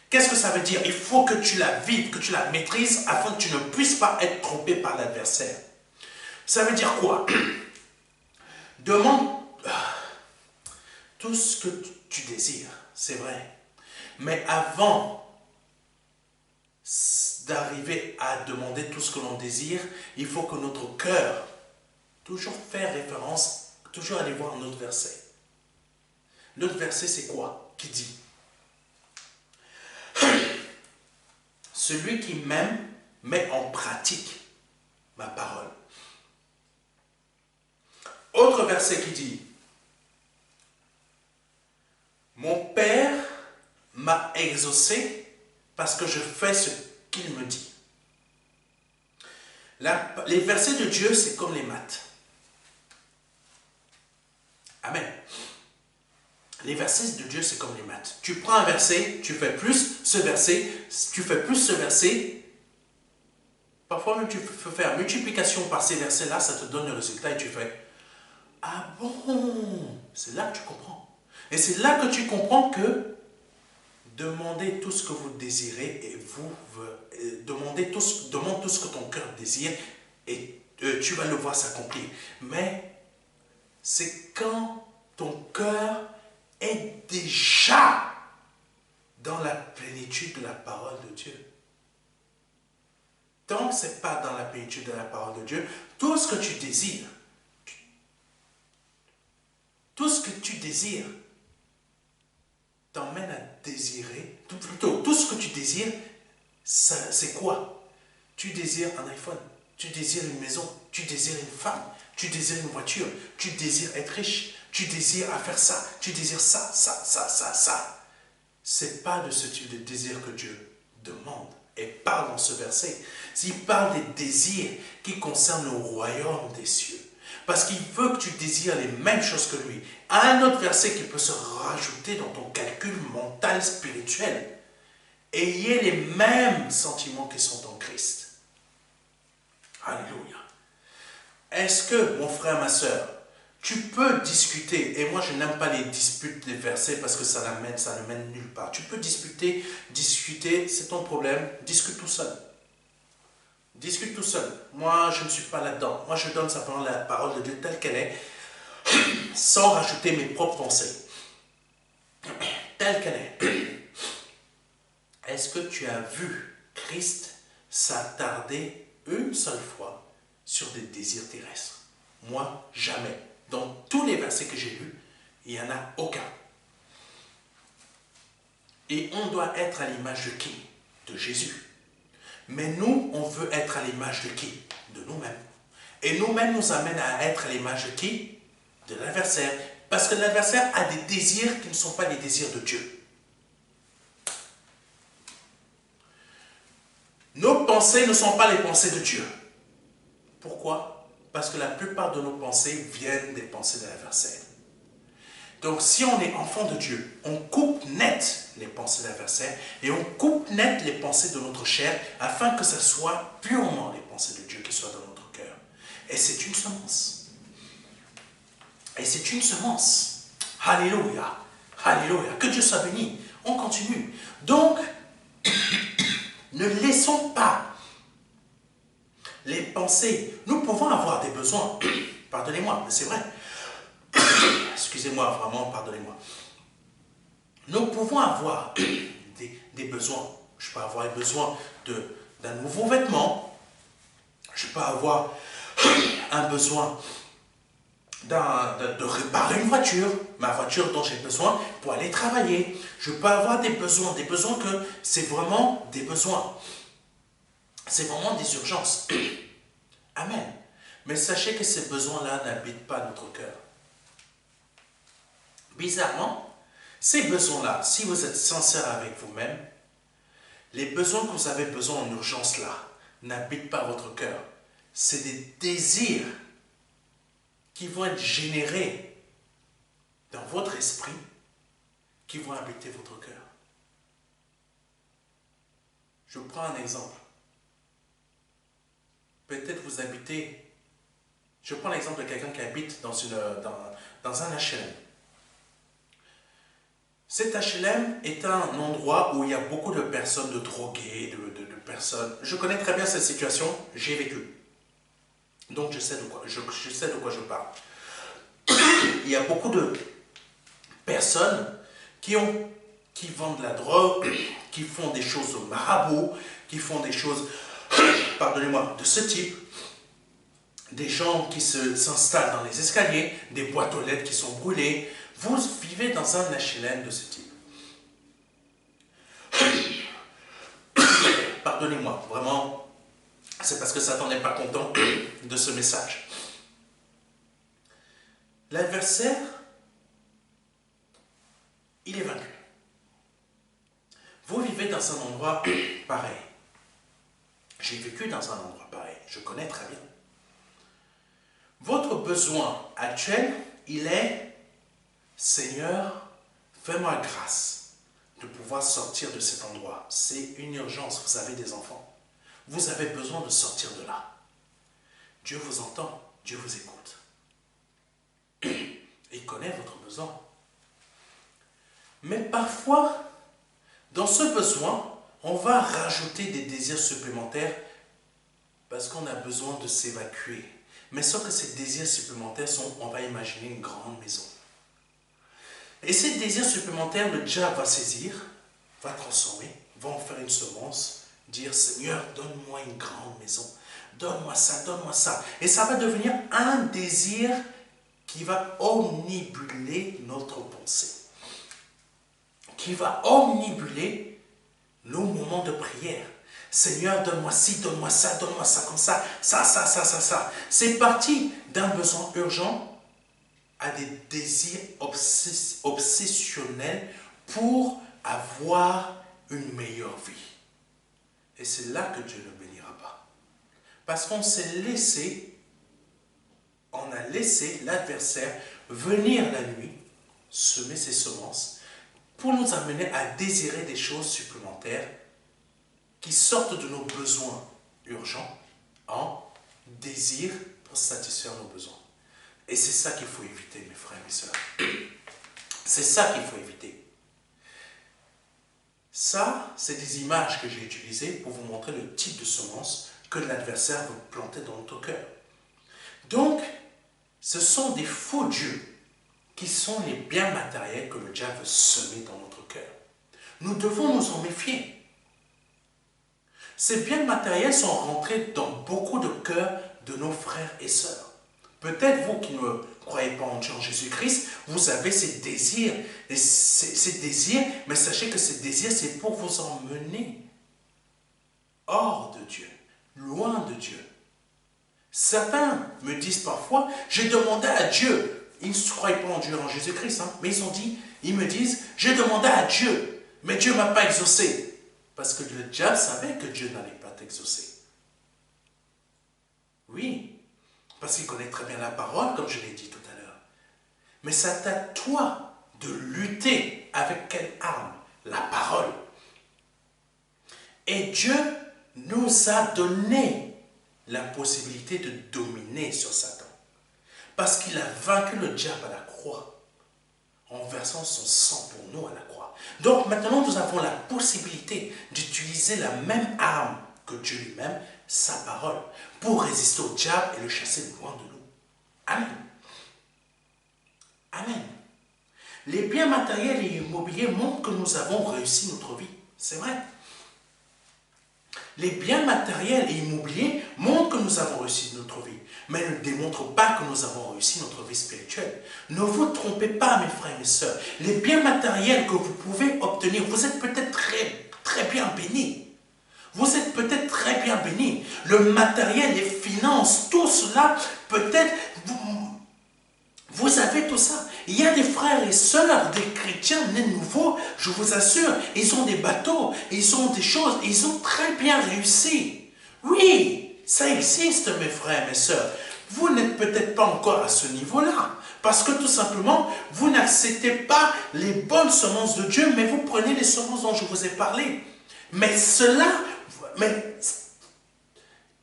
Speaker 1: Qu'est-ce que ça veut dire? Il faut que tu la vives, que tu la maîtrises afin que tu ne puisses pas être trompé par l'adversaire. Ça veut dire quoi? Demande tout ce que tu désires, c'est vrai. Mais avant d'arriver à demander tout ce que l'on désire, il faut que notre cœur, toujours faire référence, toujours aller voir un autre verset. L'autre verset, c'est quoi? Qui dit? Celui qui m'aime met en pratique ma parole. Autre verset qui dit, mon Père m'a exaucé parce que je fais ce qu'il me dit. Les versets de Dieu, c'est comme les maths. Amen. Les versets de Dieu, c'est comme les maths. Tu prends un verset, tu fais plus ce verset, tu fais plus ce verset. Parfois même tu peux faire multiplication par ces versets-là, ça te donne le résultat et tu fais « Ah bon ?» C'est là que tu comprends. Et c'est là que tu comprends que demandez tout ce que vous désirez et demande tout ce que ton cœur désire et tu vas le voir s'accomplir. Mais c'est quand ton cœur est déjà dans la plénitude de la parole de Dieu. Tant que ce n'est pas dans la plénitude de la parole de Dieu, tout ce que tu désires, t'emmène à désirer, plutôt, tout ce que tu désires, c'est quoi? Tu désires un iPhone, tu désires une maison, tu désires une femme, tu désires une voiture, tu désires être riche, tu désires à faire ça, tu désires ça. C'est pas de ce type de désir que Dieu demande et parle dans ce verset. Il parle des désirs qui concernent le royaume des cieux. Parce qu'il veut que tu désires les mêmes choses que lui. Un autre verset qui peut se rajouter dans ton calcul mental, spirituel. Ayez les mêmes sentiments qui sont en Christ. Alléluia. Est-ce que, mon frère, ma soeur, tu peux discuter, et moi je n'aime pas les disputes des versets parce que ça ne mène nulle part. Tu peux discuter, c'est ton problème, discute tout seul. Discute tout seul. Moi, je ne suis pas là-dedans. Moi, je donne simplement la parole de Dieu telle qu'elle est, sans rajouter mes propres pensées. Telle qu'elle est. Est-ce que tu as vu Christ s'attarder une seule fois sur des désirs terrestres? Moi, jamais. Dans tous les versets que j'ai lus, il n'y en a aucun. Et on doit être à l'image de qui? De Jésus. Mais nous, on veut être à l'image de qui? De nous-mêmes. Et nous-mêmes nous amène à être à l'image de qui? De l'adversaire. Parce que l'adversaire a des désirs qui ne sont pas les désirs de Dieu. Nos pensées ne sont pas les pensées de Dieu. Pourquoi? Parce que la plupart de nos pensées viennent des pensées de l'adversaire. Donc si on est enfant de Dieu, on coupe net les pensées de l'adversaire et on coupe net les pensées de notre chair afin que ce soit purement les pensées de Dieu qui soient dans notre cœur. Et c'est une semence. Et c'est une semence. Alléluia. Alléluia. Que Dieu soit béni. On continue. Donc, ne laissons pas les pensées. Nous pouvons avoir des besoins. Pardonnez-moi, mais c'est vrai. Excusez-moi, vraiment, pardonnez-moi. Nous pouvons avoir des besoins. Je peux avoir besoin d'un nouveau vêtement. Je peux avoir un besoin de réparer une voiture, ma voiture dont j'ai besoin pour aller travailler. Je peux avoir des besoins que c'est vraiment des besoins. C'est vraiment des urgences. Amen. Mais sachez que ces besoins-là n'habitent pas notre cœur. Bizarrement, ces besoins-là, si vous êtes sincère avec vous-même, les besoins que vous avez besoin en urgence là, n'habitent pas votre cœur. C'est des désirs qui vont être générés dans votre esprit, qui vont habiter votre cœur. Je prends un exemple. Peut-être vous habitez, je prends l'exemple de quelqu'un qui habite dans un HLM. Cet HLM est un endroit où il y a beaucoup de personnes, de drogués, de personnes. Je connais très bien cette situation, j'ai vécu. Donc je sais de quoi je parle. Il y a beaucoup de personnes qui vendent de la drogue, qui font des choses au marabout, qui font des choses, pardonnez-moi, de ce type. Des gens qui s'installent dans les escaliers, des boîtes aux lettres qui sont brûlées. Vous vivez dans un HLM de ce type. Pardonnez-moi, vraiment, c'est parce que Satan n'est pas content de ce message. L'adversaire, il est vaincu. Vous vivez dans un endroit pareil. J'ai vécu dans un endroit pareil, je connais très bien. Votre besoin actuel, il est « Seigneur, fais-moi grâce de pouvoir sortir de cet endroit. » C'est une urgence, vous avez des enfants. Vous avez besoin de sortir de là. Dieu vous entend, Dieu vous écoute. Il connaît votre besoin. Mais parfois, dans ce besoin, on va rajouter des désirs supplémentaires parce qu'on a besoin de s'évacuer. Mais sauf que ces désirs supplémentaires sont, on va imaginer une grande maison. Et ces désirs supplémentaires, le diable va saisir, va transformer, va en faire une semence, dire Seigneur, donne-moi une grande maison, donne-moi ça, donne-moi ça. Et ça va devenir un désir qui va omnibuler notre pensée, qui va omnibuler nos moments de prière. Seigneur, donne-moi ci, donne-moi ça comme ça, ça. C'est parti d'un besoin urgent à des désirs obsessionnels pour avoir une meilleure vie. Et c'est là que Dieu ne bénira pas. Parce qu'on s'est laissé, on a laissé l'adversaire venir la nuit, semer ses semences, pour nous amener à désirer des choses supplémentaires qui sortent de nos besoins urgents en désir pour satisfaire nos besoins. Et c'est ça qu'il faut éviter, mes frères et mes sœurs. C'est ça qu'il faut éviter. Ça, c'est des images que j'ai utilisées pour vous montrer le type de semence que l'adversaire veut planter dans notre cœur. Donc, ce sont des faux dieux qui sont les biens matériels que le diable veut semer dans notre cœur. Nous devons nous en méfier. Ces biens matériels sont rentrés dans beaucoup de cœurs de nos frères et sœurs. Peut-être vous qui ne croyez pas en Dieu, en Jésus-Christ, vous avez ces désirs, mais sachez que ces désirs, c'est pour vous emmener hors de Dieu, loin de Dieu. Certains me disent parfois, j'ai demandé à Dieu, ils ne croient pas en Dieu, en Jésus-Christ, mais ils me disent, j'ai demandé à Dieu, mais Dieu ne m'a pas exaucé. Parce que le diable savait que Dieu n'allait pas t'exaucer. Oui. Parce qu'il connaît très bien la parole, comme je l'ai dit tout à l'heure. Mais c'est à toi de lutter avec quelle arme? La parole. Et Dieu nous a donné la possibilité de dominer sur Satan. Parce qu'il a vaincu le diable à la croix, en versant son sang pour nous à la croix. Donc maintenant, nous avons la possibilité d'utiliser la même arme que Dieu lui-même, sa parole, pour résister au diable et le chasser loin de nous. Amen. Amen. Les biens matériels et immobiliers montrent que nous avons réussi notre vie. C'est vrai. Les biens matériels et immobiliers montrent que nous avons réussi notre vie, mais ne démontrent pas que nous avons réussi notre vie spirituelle. Ne vous trompez pas, mes frères et mes sœurs. Les biens matériels que vous pouvez obtenir, vous êtes peut-être très bien bénis. Vous êtes peut-être très bien bénis. Le matériel, les finances, tout cela, peut-être, vous avez tout ça. Il y a des frères et sœurs, des chrétiens nés nouveaux, je vous assure, ils ont des bateaux, ils ont des choses, ils ont très bien réussi. Oui, ça existe, mes frères et mes sœurs. Vous n'êtes peut-être pas encore à ce niveau-là, parce que tout simplement, vous n'acceptez pas les bonnes semences de Dieu, mais vous prenez les semences dont je vous ai parlé. Mais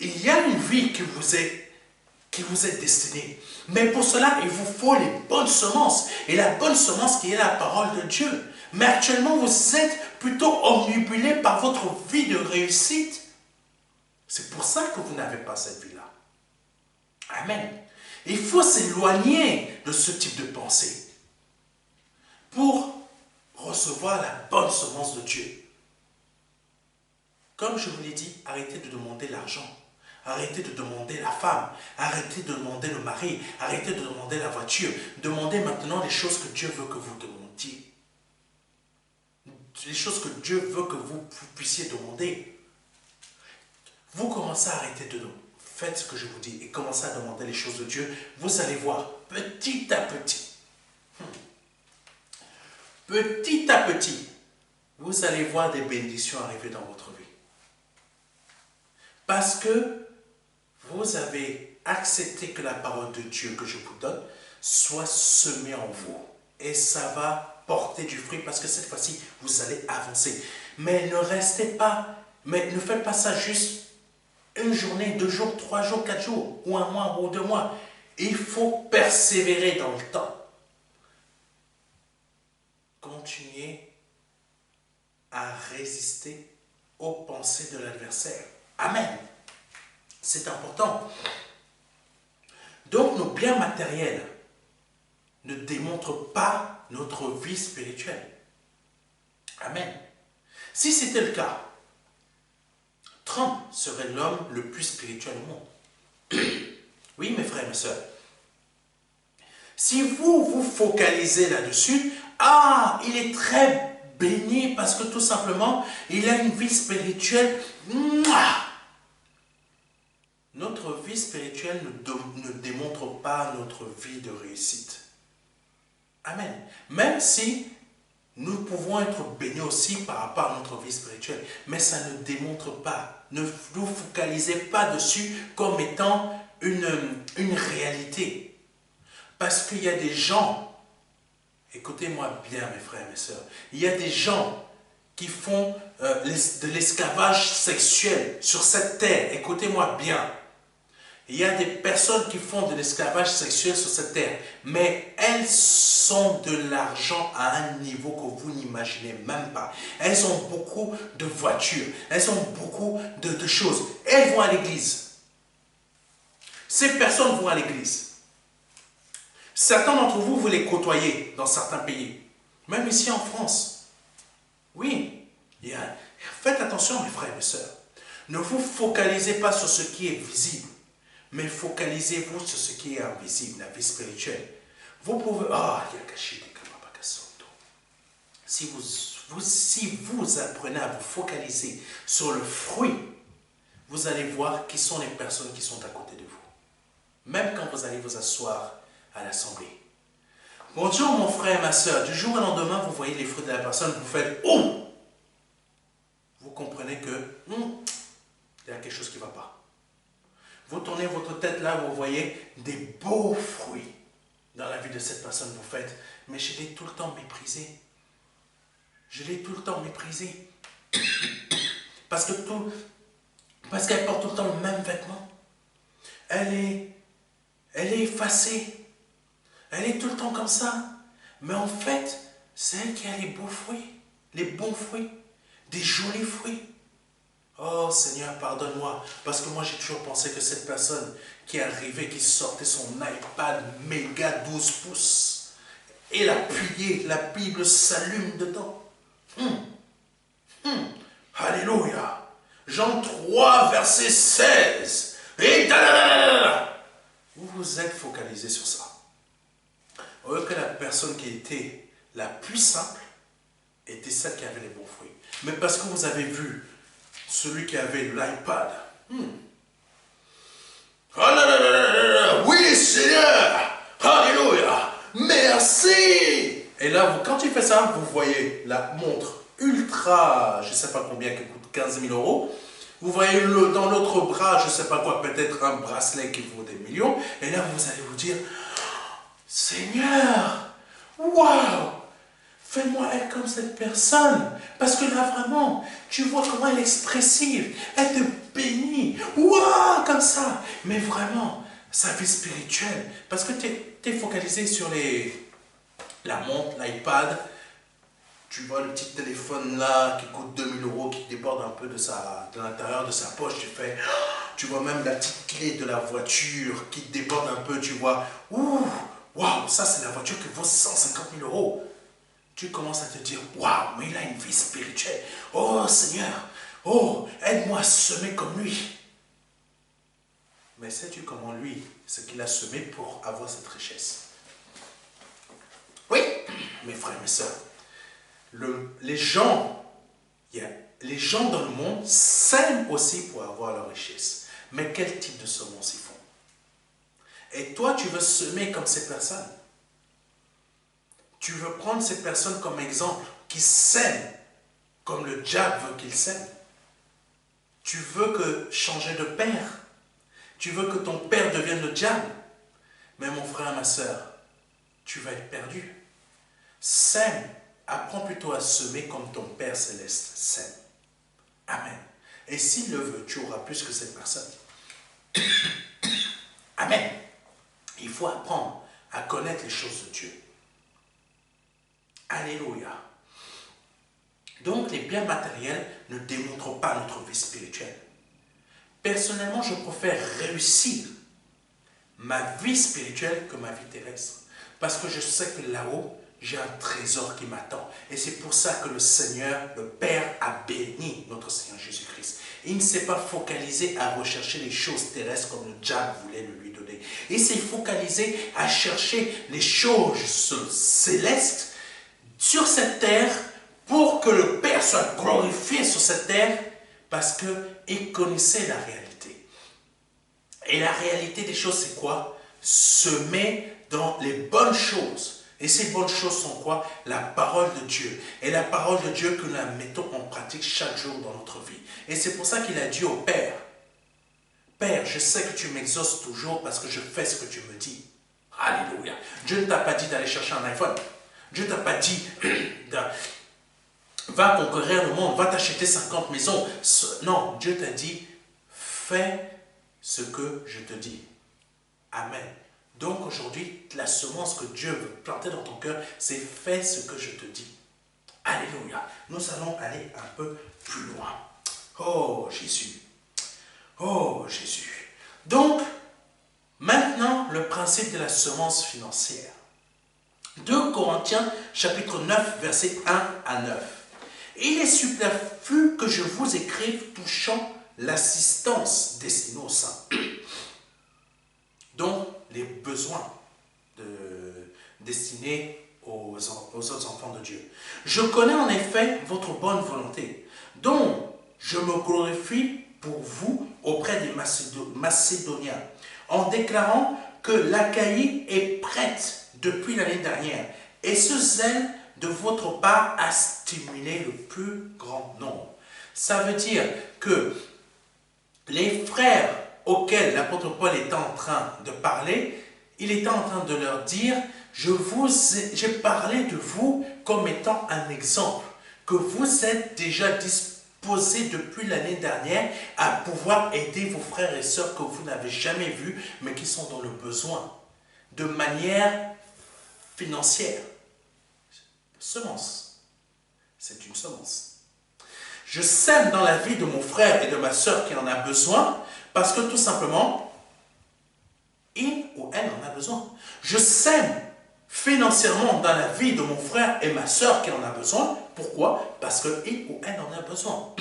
Speaker 1: il y a une vie qui vous est destinée. Mais pour cela, il vous faut les bonnes semences. Et la bonne semence qui est la parole de Dieu. Mais actuellement, vous êtes plutôt omnibulé par votre vie de réussite. C'est pour ça que vous n'avez pas cette vie-là. Amen. Il faut s'éloigner de ce type de pensée pour recevoir la bonne semence de Dieu. Comme je vous l'ai dit, arrêtez de demander l'argent. Arrêtez de demander la femme. Arrêtez de demander le mari. Arrêtez de demander la voiture. Demandez maintenant les choses que Dieu veut que vous demandiez. Les choses que Dieu veut que vous puissiez demander. Vous commencez à arrêter de demander. Faites ce que je vous dis et commencez à demander les choses de Dieu. Vous allez voir petit à petit. Petit à petit, vous allez voir des bénédictions arriver dans votre vie. Parce que vous avez accepté que la parole de Dieu que je vous donne soit semée en vous. Et ça va porter du fruit parce que cette fois-ci, vous allez avancer. Mais ne restez pas, mais ne faites pas ça juste une journée, 2 jours, 3 jours, 4 jours, ou 1 mois, ou 2 mois. Il faut persévérer dans le temps. Continuez à résister aux pensées de l'adversaire. Amen. C'est important. Donc nos biens matériels ne démontrent pas notre vie spirituelle. Amen. Si c'était le cas, Trump serait l'homme le plus spirituel au monde. Oui, mes frères et mes sœurs. Si vous vous focalisez là-dessus, ah, il est très béni parce que tout simplement, il a une vie spirituelle. Notre vie spirituelle ne démontre pas notre vie de réussite. Amen. Même si nous pouvons être bénis aussi par rapport à notre vie spirituelle, mais ça ne démontre pas. Ne vous focalisez pas dessus comme étant une réalité. Parce qu'il y a des gens, écoutez-moi bien mes frères et mes sœurs, il y a des gens qui font de l'esclavage sexuel sur cette terre. Écoutez-moi bien. Il y a des personnes qui font de l'esclavage sexuel sur cette terre, mais elles sont de l'argent à un niveau que vous n'imaginez même pas. Elles ont beaucoup de voitures, elles ont beaucoup de choses. Elles vont à l'église. Ces personnes vont à l'église. Certains d'entre vous, vous les côtoyez dans certains pays, même ici en France. Oui, faites attention mes frères et mes sœurs. Ne vous focalisez pas sur ce qui est visible, mais focalisez-vous sur ce qui est invisible, la vie spirituelle. Vous pouvez... Si vous apprenez à vous focaliser sur le fruit, vous allez voir qui sont les personnes qui sont à côté de vous. Même quand vous allez vous asseoir à l'assemblée. Bonjour mon frère et ma soeur, du jour au lendemain, vous voyez les fruits de la personne, vous faites « Oh !» Vous comprenez que il y a quelque chose qui ne va pas. Vous tournez votre tête là, vous voyez des beaux fruits dans la vie de cette personne, vous faites « Mais je l'ai tout le temps méprisé. Je l'ai tout le temps méprisé. » Parce qu'elle porte tout le temps le même vêtement. Elle est effacée. Elle est tout le temps comme ça. Mais en fait, c'est elle qui a les beaux fruits, les bons fruits, des jolis fruits. Oh Seigneur, pardonne-moi, parce que moi j'ai toujours pensé que cette personne qui est arrivée, qui sortait son iPad méga 12 pouces, et l'appuyait, la Bible s'allume dedans. Alléluia. Jean 3, verset 16. Et vous vous êtes focalisé sur ça. Au lieu que la personne qui était la plus simple était celle qui avait les bons fruits. Mais parce que vous avez vu celui qui avait l'iPad. Oui, Seigneur. Alléluia. Merci. Et là, quand il fait ça, vous voyez la montre ultra, je ne sais pas combien, qui coûte 15 000 euros. Vous voyez dans l'autre bras, je ne sais pas quoi, peut-être un bracelet qui vaut des millions. Et là, vous allez vous dire, Seigneur, waouh, fais-moi être comme cette personne. Parce que là, vraiment, tu vois comment elle est expressive. Elle te bénit. Waouh, comme ça. Mais vraiment, sa vie spirituelle. Parce que tu es focalisé sur la montre, l'iPad. Tu vois le petit téléphone là qui coûte 2000 euros, qui déborde un peu de l'intérieur de sa poche. Tu vois même la petite clé de la voiture qui déborde un peu. Tu vois, ouh, waouh, ça c'est la voiture qui vaut 150 000 euros. Tu commences à te dire, waouh, mais il a une vie spirituelle. Oh Seigneur, oh, aide-moi à semer comme lui. Mais sais-tu comment lui, ce qu'il a semé pour avoir cette richesse? Oui, mes frères et mes sœurs, les gens dans le monde sèment aussi pour avoir leur richesse. Mais quel type de semence ils font? Et toi, tu veux semer comme ces personnes. Tu veux prendre ces personnes comme exemple, qui sèment, comme le diable veut qu'ils sèment. Tu veux changer de père. Tu veux que ton père devienne le diable. Mais mon frère, ma soeur, tu vas être perdu. Sème. Apprends plutôt à semer comme ton Père Céleste sème. Amen. Et s'il le veut, tu auras plus que cette personne. Amen. Il faut apprendre à connaître les choses de Dieu. Alléluia. Donc, les biens matériels ne démontrent pas notre vie spirituelle. Personnellement, je préfère réussir ma vie spirituelle que ma vie terrestre. Parce que je sais que là-haut, j'ai un trésor qui m'attend. Et c'est pour ça que le Seigneur, le Père, a béni notre Seigneur Jésus-Christ. Il ne s'est pas focalisé à rechercher les choses terrestres comme le diable voulait le lui donner. Il s'est focalisé à chercher les choses célestes sur cette terre pour que le Père soit glorifié sur cette terre parce qu'il connaissait la réalité. Et la réalité des choses, c'est quoi? Semer dans les bonnes choses. Et ces bonnes choses sont quoi? La parole de Dieu. Et la parole de Dieu que nous la mettons en pratique chaque jour dans notre vie. Et c'est pour ça qu'il a dit au Père, Père, je sais que tu m'exauces toujours parce que je fais ce que tu me dis. Alléluia. Dieu ne t'a pas dit d'aller chercher un iPhone. Dieu ne t'a pas dit, va conquérir le monde, va t'acheter 50 maisons. Non, Dieu t'a dit, fais ce que je te dis. Amen. Donc aujourd'hui, la semence que Dieu veut planter dans ton cœur, c'est fais ce que je te dis. Alléluia. Nous allons aller un peu plus loin. Oh Jésus. Oh Jésus. Donc, maintenant, le principe de la semence financière. 2 Corinthiens, chapitre 9, versets 1 à 9. Il est superflu que je vous écrive touchant l'assistance destinée aux saints. Donc, les besoins destinés aux autres enfants de Dieu. Je connais en effet votre bonne volonté, dont je me glorifie pour vous auprès des Macédoniens, en déclarant que l'Achaïe est prête depuis l'année dernière, et ce zèle de votre part a stimulé le plus grand nombre. Ça veut dire que les frères auxquels l'apôtre Paul était en train de parler, il était en train de leur dire, j'ai parlé de vous comme étant un exemple, que vous êtes déjà disposés depuis l'année dernière à pouvoir aider vos frères et sœurs que vous n'avez jamais vus, mais qui sont dans le besoin, de manière financière. Semence. C'est une semence. Je sème dans la vie de mon frère et de ma sœur qui en a besoin, parce que tout simplement, il ou elle en a besoin. Je sème financièrement dans la vie de mon frère et ma sœur qui en a besoin. Pourquoi? Parce qu'il ou elle en a besoin.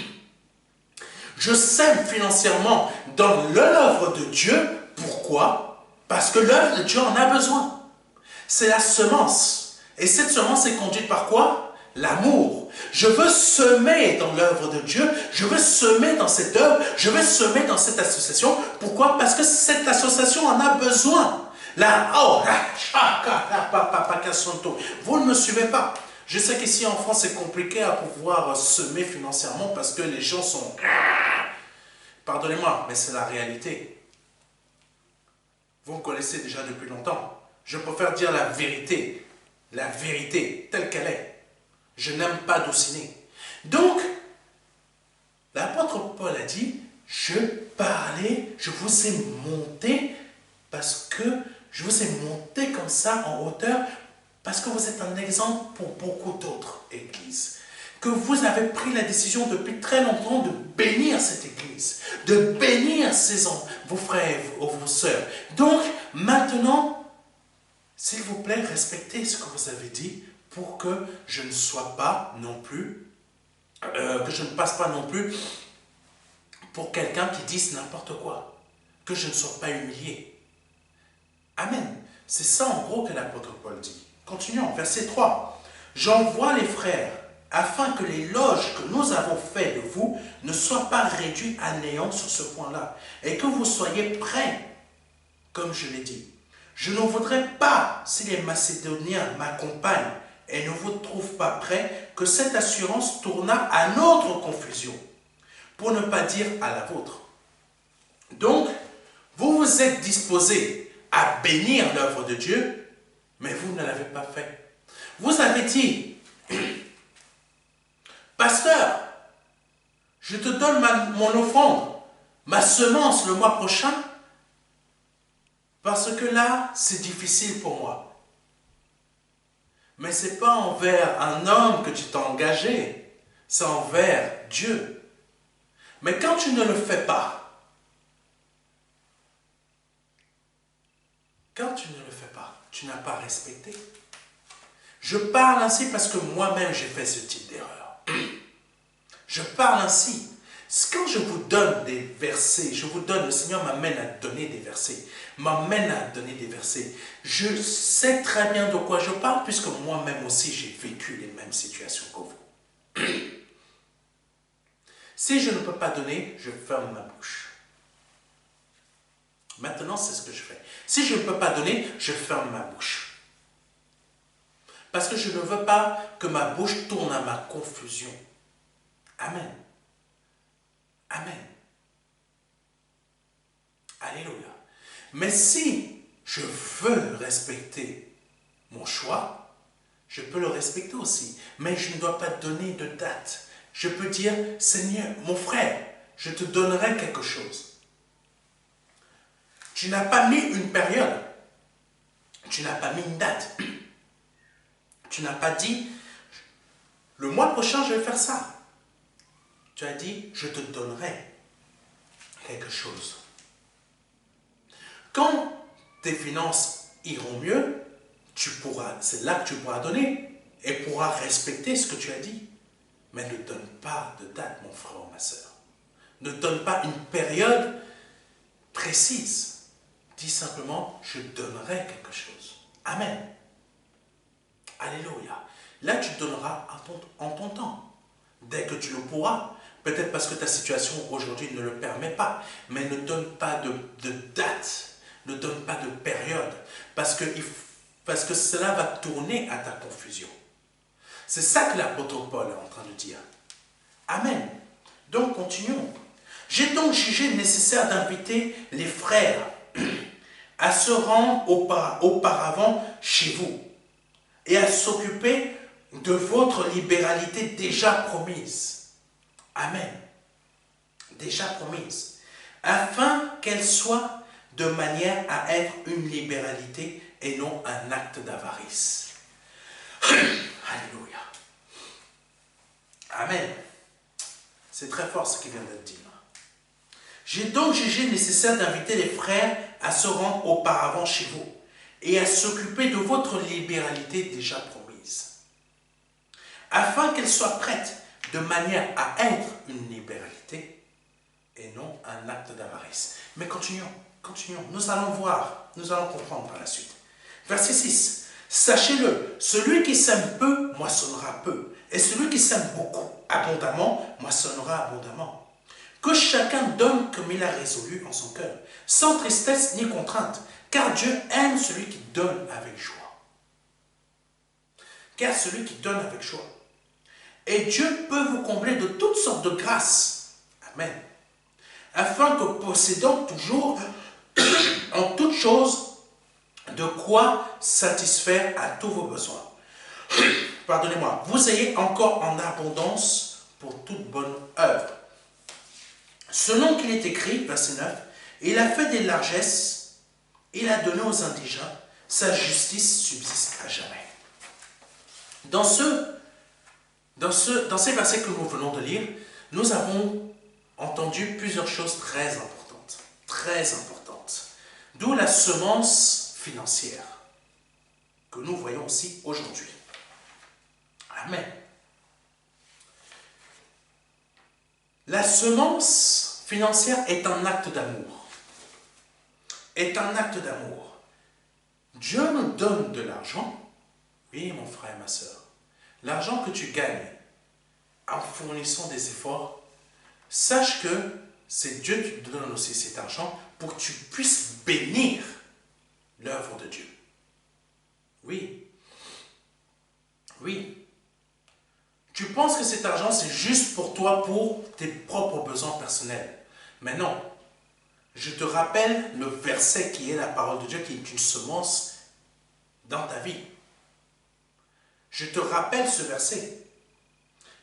Speaker 1: Je sème financièrement dans l'œuvre de Dieu. Pourquoi? Parce que l'œuvre de Dieu en a besoin. C'est la semence. Et cette semence est conduite par quoi? L'amour. Je veux semer dans l'œuvre de Dieu, je veux semer dans cette œuvre, je veux semer dans cette association. Pourquoi? Parce que cette association en a besoin. Vous ne me suivez pas. Je sais qu'ici en France, c'est compliqué à pouvoir semer financièrement parce que les gens sont... Pardonnez-moi, mais c'est la réalité. Vous me connaissez déjà depuis longtemps. Je préfère dire la vérité telle qu'elle est. Je n'aime pas douciner. Donc, l'apôtre Paul a dit, je vous ai monté parce que je vous ai monté comme ça en hauteur parce que vous êtes un exemple pour beaucoup d'autres églises. Que vous avez pris la décision depuis très longtemps de bénir cette église, de bénir vos frères et vos sœurs. Donc, maintenant, s'il vous plaît, respectez ce que vous avez dit pour que je ne sois pas non plus, que je ne passe pas non plus pour quelqu'un qui dise n'importe quoi, que je ne sois pas humilié. Amen. C'est ça en gros que l'apôtre Paul dit. Continuons, verset 3. J'envoie les frères afin que l'éloge que nous avons fait de vous ne soit pas réduit à néant sur ce point-là et que vous soyez prêts, comme je l'ai dit. Je ne voudrais pas, si les Macédoniens m'accompagnent et ne vous trouvent pas prêts, que cette assurance tournât à notre confusion, pour ne pas dire à la vôtre. Donc, vous vous êtes disposés à bénir l'œuvre de Dieu, mais vous ne l'avez pas fait. Vous avez dit, pasteur, je te donne mon offrande, ma semence le mois prochain, parce que là, c'est difficile pour moi. Mais ce n'est pas envers un homme que tu t'es engagé, c'est envers Dieu. Mais quand tu ne le fais pas, tu n'as pas respecté. Je parle ainsi parce que moi-même j'ai fait ce type d'erreur. Je parle ainsi. Quand je vous donne des versets, le Seigneur m'amène à donner des versets, Je sais très bien de quoi je parle puisque moi-même aussi j'ai vécu les mêmes situations que vous. Si je ne peux pas donner, je ferme ma bouche. Maintenant, c'est ce que je fais. Si je ne peux pas donner, je ferme ma bouche. Parce que je ne veux pas que ma bouche tourne à ma confusion. Amen. Amen. Alléluia. Mais si je veux respecter mon choix, je peux le respecter aussi. Mais je ne dois pas donner de date. Je peux dire, Seigneur, mon frère, je te donnerai quelque chose. Tu n'as pas mis une période. Tu n'as pas mis une date. Tu n'as pas dit, le mois prochain, je vais faire ça. Tu as dit, je te donnerai quelque chose. Quand tes finances iront mieux, c'est là que tu pourras donner et pourras respecter ce que tu as dit. Mais ne donne pas de date, mon frère ou ma soeur. Ne donne pas une période précise. Dis simplement, je donnerai quelque chose. Amen. Alléluia. Là, tu donneras en ton temps. Dès que tu le pourras. Peut-être parce que ta situation aujourd'hui ne le permet pas. Mais ne donne pas de date. Ne donne pas de période. Parce que cela va tourner à ta confusion. C'est ça que l'apôtre Paul est en train de dire. Amen. Donc, continuons. J'ai donc jugé nécessaire d'inviter les frères à se rendre auparavant chez vous et à s'occuper de votre libéralité déjà promise. Amen. Déjà promise. Afin qu'elle soit de manière à être une libéralité et non un acte d'avarice. Alléluia. Amen. C'est très fort ce qui vient d'être dit. J'ai donc jugé nécessaire d'inviter les frères à se rendre auparavant chez vous et à s'occuper de votre libéralité déjà promise, afin qu'elle soit prête de manière à être une libéralité et non un acte d'avarice. Mais continuons. Nous allons voir, nous allons comprendre par la suite. Verset 6. Sachez-le, celui qui sème peu moissonnera peu, et celui qui sème beaucoup, abondamment, moissonnera abondamment. Que chacun donne comme il a résolu en son cœur, sans tristesse ni contrainte, car Dieu aime celui qui donne avec joie. Car celui qui donne avec joie. Et Dieu peut vous combler de toutes sortes de grâces. Amen. Afin que possédant toujours en toutes choses de quoi satisfaire à tous vos besoins. Pardonnez-moi, vous ayez encore en abondance pour toute bonne œuvre. Selon qu'il est écrit, verset 9, il a fait des largesses, il a donné aux indigents, sa justice subsiste à jamais. Dans ces versets que nous venons de lire, nous avons entendu plusieurs choses très importantes. Très importantes. D'où la semence financière que nous voyons aussi aujourd'hui. Amen. La semence financière est un acte d'amour. Est un acte d'amour. Dieu nous donne de l'argent. Oui, mon frère et ma soeur. L'argent que tu gagnes en fournissant des efforts, sache que c'est Dieu qui te donne aussi cet argent pour que tu puisses bénir l'œuvre de Dieu. Oui. Oui. Tu penses que cet argent, c'est juste pour toi, pour tes propres besoins personnels. Mais non. Je te rappelle le verset qui est la parole de Dieu, qui est une semence dans ta vie. Je te rappelle ce verset.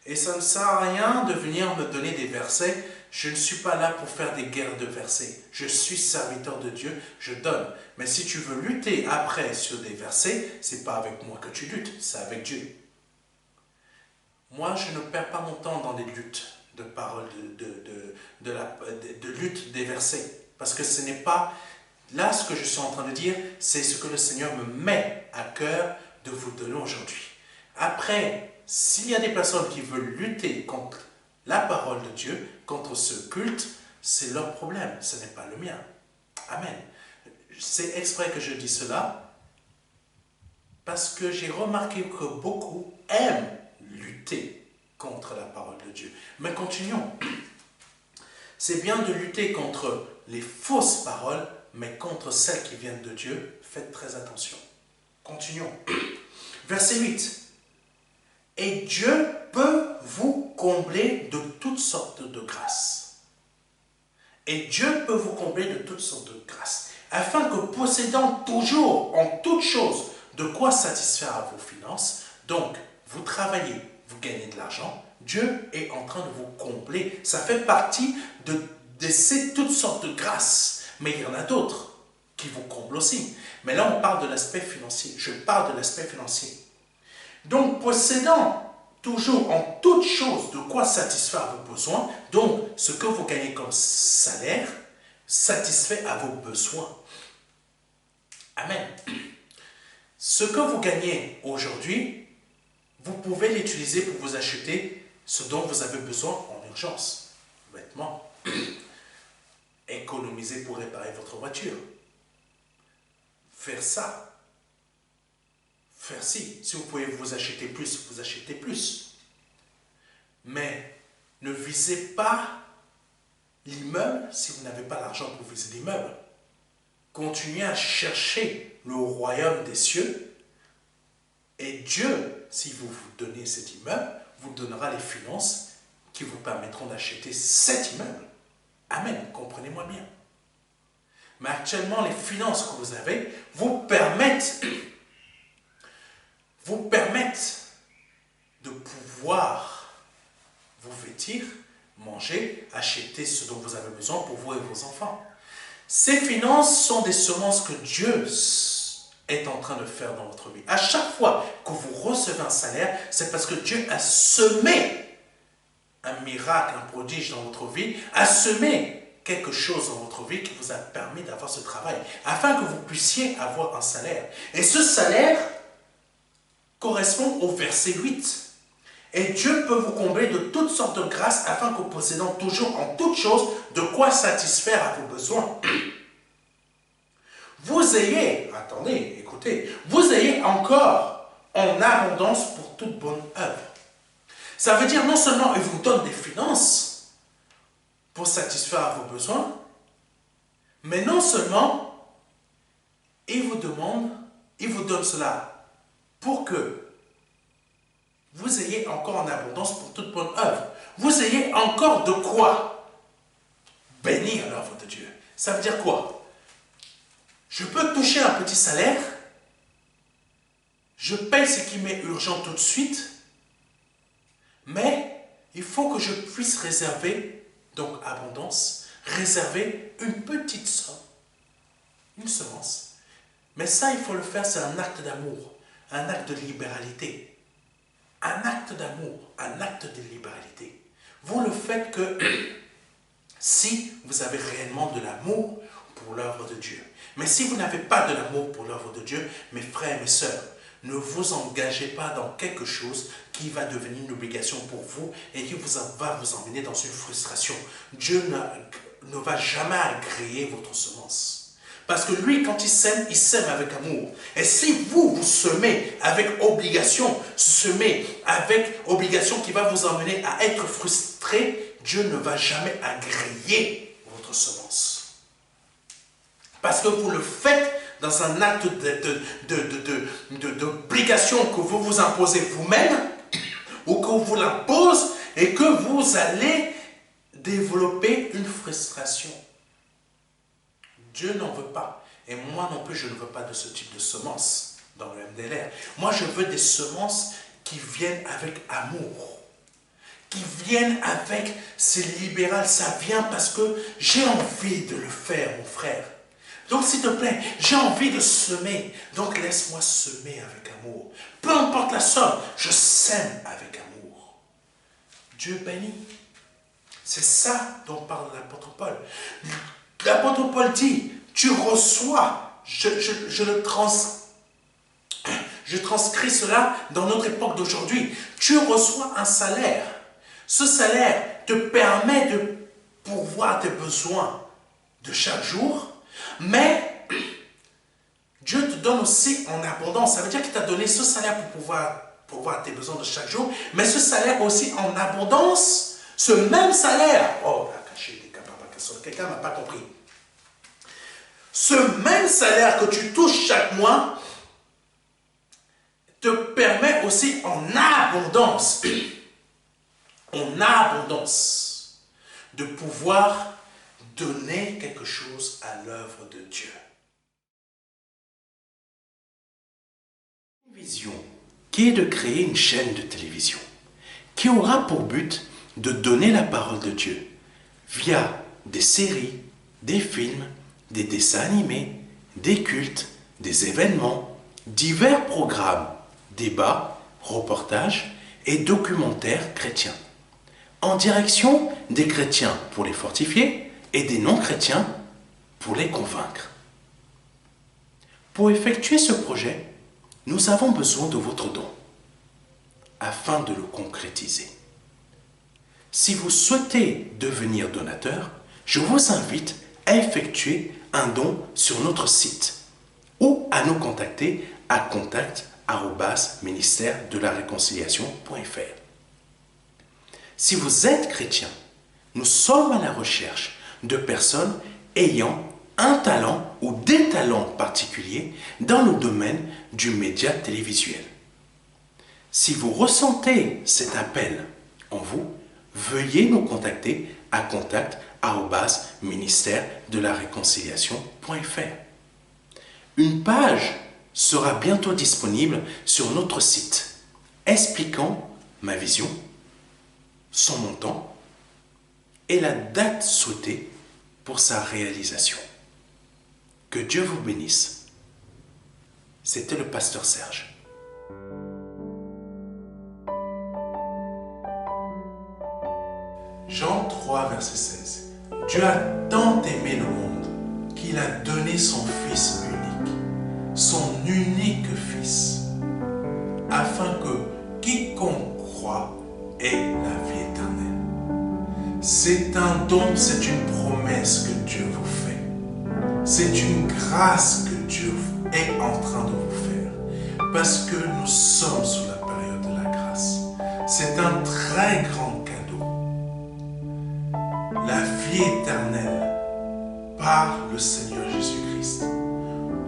Speaker 1: Et ça ne sert à rien de venir me donner des versets. Je ne suis pas là pour faire des guerres de versets. Je suis serviteur de Dieu, je donne. Mais si tu veux lutter après sur des versets, ce n'est pas avec moi que tu luttes, c'est avec Dieu. Moi, je ne perds pas mon temps dans des luttes de paroles, de lutte des versets. Parce que ce n'est pas... Là, ce que je suis en train de dire, c'est ce que le Seigneur me met à cœur de vous donner aujourd'hui. Après, s'il y a des personnes qui veulent lutter contre la parole de Dieu, contre ce culte, c'est leur problème, ce n'est pas le mien. Amen. C'est exprès que je dis cela, parce que j'ai remarqué que beaucoup aiment lutter contre la parole de Dieu. Mais continuons. C'est bien de lutter contre les fausses paroles, mais contre celles qui viennent de Dieu, faites très attention. Continuons. Verset 8. Et Dieu peut vous combler de toutes sortes de grâces. Et Dieu peut vous combler de toutes sortes de grâces, afin que possédant toujours en toutes choses de quoi satisfaire à vos finances, donc vous travaillez, vous gagnez de l'argent, Dieu est en train de vous combler. Ça fait partie de ces toutes sortes de grâces. Mais il y en a d'autres qui vous comblent aussi. Mais là, on parle de l'aspect financier. Je parle de l'aspect financier. Donc, possédant toujours en toutes choses de quoi satisfaire vos besoins, donc ce que vous gagnez comme salaire satisfait à vos besoins. Amen. Ce que vous gagnez aujourd'hui, vous pouvez l'utiliser pour vous acheter ce dont vous avez besoin en urgence. Vêtements. Économiser pour réparer votre voiture. Faire ça. Faire ci. Si vous pouvez vous acheter plus, vous achetez plus. Mais ne visez pas l'immeuble si vous n'avez pas l'argent pour viser l'immeuble. Continuez à chercher le royaume des cieux. Et Dieu, si vous vous donnez cet immeuble, vous donnera les finances qui vous permettront d'acheter cet immeuble. Amen, comprenez-moi bien. Mais actuellement, les finances que vous avez vous permettent de pouvoir vous vêtir, manger, acheter ce dont vous avez besoin pour vous et vos enfants. Ces finances sont des semences que Dieu est en train de faire dans votre vie. À chaque fois que vous recevez un salaire, c'est parce que Dieu a semé un miracle, un prodige dans votre vie, a semé quelque chose dans votre vie qui vous a permis d'avoir ce travail, afin que vous puissiez avoir un salaire. Et ce salaire correspond au verset 8. Et Dieu peut vous combler de toutes sortes de grâces, afin que possédant toujours en toutes choses de quoi satisfaire à vos besoins. Vous ayez, attendez, écoutez, vous ayez encore en abondance pour toute bonne œuvre. Ça veut dire non seulement il vous donne des finances pour satisfaire à vos besoins, mais non seulement il vous donne cela pour que vous ayez encore en abondance pour toute bonne œuvre. Vous ayez encore de quoi bénir l'œuvre de Dieu. Ça veut dire quoi? Je peux toucher un petit salaire, je paye ce qui m'est urgent tout de suite, mais il faut que je puisse réserver, donc abondance, réserver une petite somme, une semence. Mais ça, il faut le faire, c'est un acte d'amour, un acte de libéralité. Un acte d'amour, un acte de libéralité. Vous le faites que si vous avez réellement de l'amour pour l'œuvre de Dieu. Mais si vous n'avez pas de l'amour pour l'œuvre de Dieu, mes frères et mes sœurs, ne vous engagez pas dans quelque chose qui va devenir une obligation pour vous et qui va vous emmener dans une frustration. Dieu ne va jamais agréer votre semence. Parce que lui, quand il sème avec amour. Et si vous semez avec obligation, semez avec obligation qui va vous emmener à être frustré, Dieu ne va jamais agréer votre semence. Parce que vous le faites dans un acte d'obligation que vous vous imposez vous-même, ou qu'on vous l'impose, et que vous allez développer une frustration. Dieu n'en veut pas. Et moi non plus, je ne veux pas de ce type de semences dans le MDLR. Moi, je veux des semences qui viennent avec amour. Qui viennent avec, c'est libéral, ça vient parce que j'ai envie de le faire, mon frère. Donc, s'il te plaît, j'ai envie de semer. Donc, laisse-moi semer avec amour. Peu importe la somme, je sème avec amour. Dieu bénit. C'est ça dont parle l'apôtre Paul. L'apôtre Paul dit, tu reçois, je Je transcris cela dans notre époque d'aujourd'hui. Tu reçois un salaire. Ce salaire te permet de pourvoir tes besoins de chaque jour, mais Dieu te donne aussi en abondance. Ça veut dire qu'il t'a donné ce salaire pour pourvoir tes besoins de chaque jour, mais ce salaire aussi en abondance, ce même salaire, quelqu'un n'a pas compris. Ce même salaire que tu touches chaque mois te permet aussi en abondance, de pouvoir donner quelque chose à l'œuvre de Dieu. Une vision qui est de créer une chaîne de télévision qui aura pour but de donner la parole de Dieu via des séries, des films, des dessins animés, des cultes, des événements, divers programmes, débats, reportages et documentaires chrétiens, en direction des chrétiens pour les fortifier et des non-chrétiens pour les convaincre. Pour effectuer ce projet, nous avons besoin de votre don afin de le concrétiser. Si vous souhaitez devenir donateur, je vous invite à effectuer un don sur notre site ou à nous contacter à contact@ministère-de-la-réconciliation.fr. Si vous êtes chrétien, nous sommes à la recherche de personnes ayant un talent ou des talents particuliers dans le domaine du média télévisuel. Si vous ressentez cet appel en vous, veuillez nous contacter à contact@ministère-de-la-réconciliation.fr. Une page sera bientôt disponible sur notre site expliquant ma vision, son montant et la date souhaitée pour sa réalisation. Que Dieu vous bénisse. C'était le pasteur Serge. Jean 3, verset 16. Dieu a tant aimé le monde qu'il a donné son Fils unique Fils, afin que quiconque croit ait la vie éternelle. C'est un don, c'est une promesse que Dieu vous fait. C'est une grâce que Dieu est en train de vous faire, parce que nous sommes sous la période de la grâce. C'est un très grand cadeau. La vie éternelle par le Seigneur Jésus-Christ.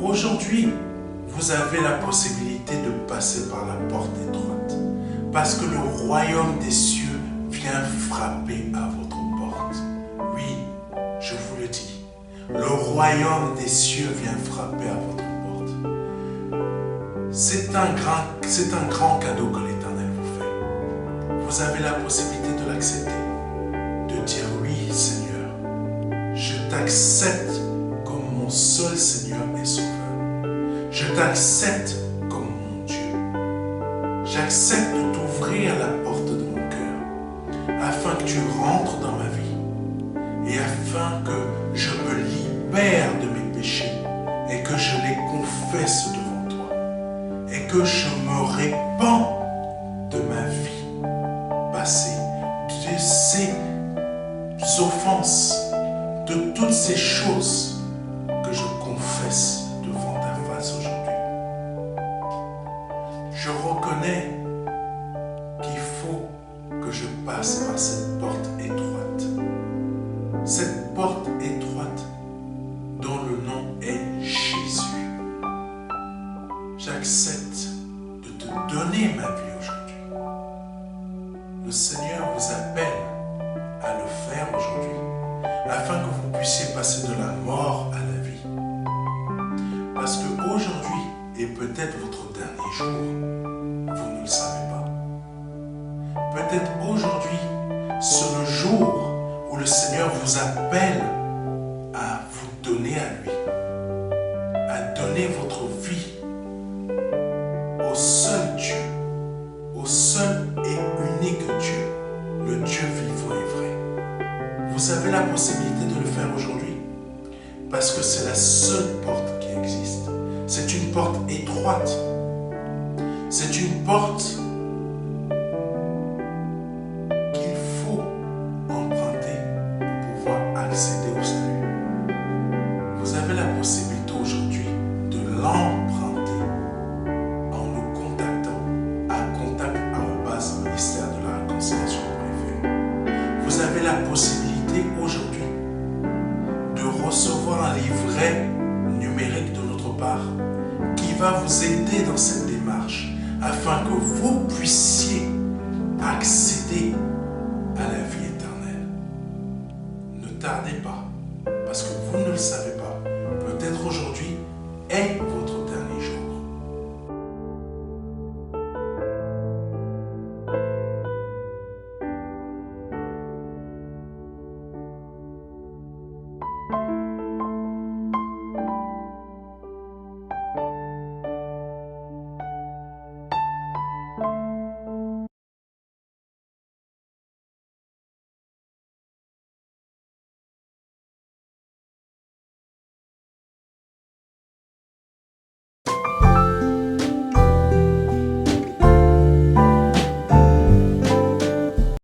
Speaker 1: Aujourd'hui, vous avez la possibilité de passer par la porte étroite, parce que le royaume des cieux vient frapper à votre porte. Oui, je vous le dis, le royaume des cieux vient frapper à votre porte. C'est un grand cadeau que l'Éternel vous fait. Vous avez la possibilité de l'accepter, de dire oui Seigneur, je t'accepte comme mon seul Seigneur et Sauveur. Je t'accepte comme mon Dieu. J'accepte de t'ouvrir la porte de mon cœur afin que tu rentres dans ma vie et afin que je me libère de mes péchés et que je les confesse devant toi et que je me répands de ma vie passée, de ces offenses, de toutes ces choses que je confesse devant ta face aujourd'hui. Je reconnais qu'il faut que je passe par cette porte étroite. Cette porte étroite dont le nom est Jésus. J'accepte de te donner ma vie aujourd'hui. Le Seigneur vous appelle à le faire aujourd'hui, afin que vous puissiez passer de la mort à la vie. Parce qu'aujourd'hui est peut-être votre dernier jour, vous ne le savez pas. Peut-être aujourd'hui, c'est le jour où le Seigneur vous appelle à vous donner à lui, à donner votre vie au seul Dieu, au seul et unique Dieu, le Dieu vivant et vrai. Vous avez la possibilité de le faire aujourd'hui parce que c'est la seule porte qui existe. C'est une porte étroite. C'est une porte qu'il faut emprunter pour pouvoir accéder au salut. Vous avez la possibilité aujourd'hui de l'emprunter en nous contactant à contact@ministère de la réconciliation.fr. Vous avez la possibilité aujourd'hui de recevoir un livret numérique de notre part qui va vous aider dans cette démarche afin que vous puissiez accéder à la vie éternelle. Ne tardez pas, parce que vous ne le savez pas.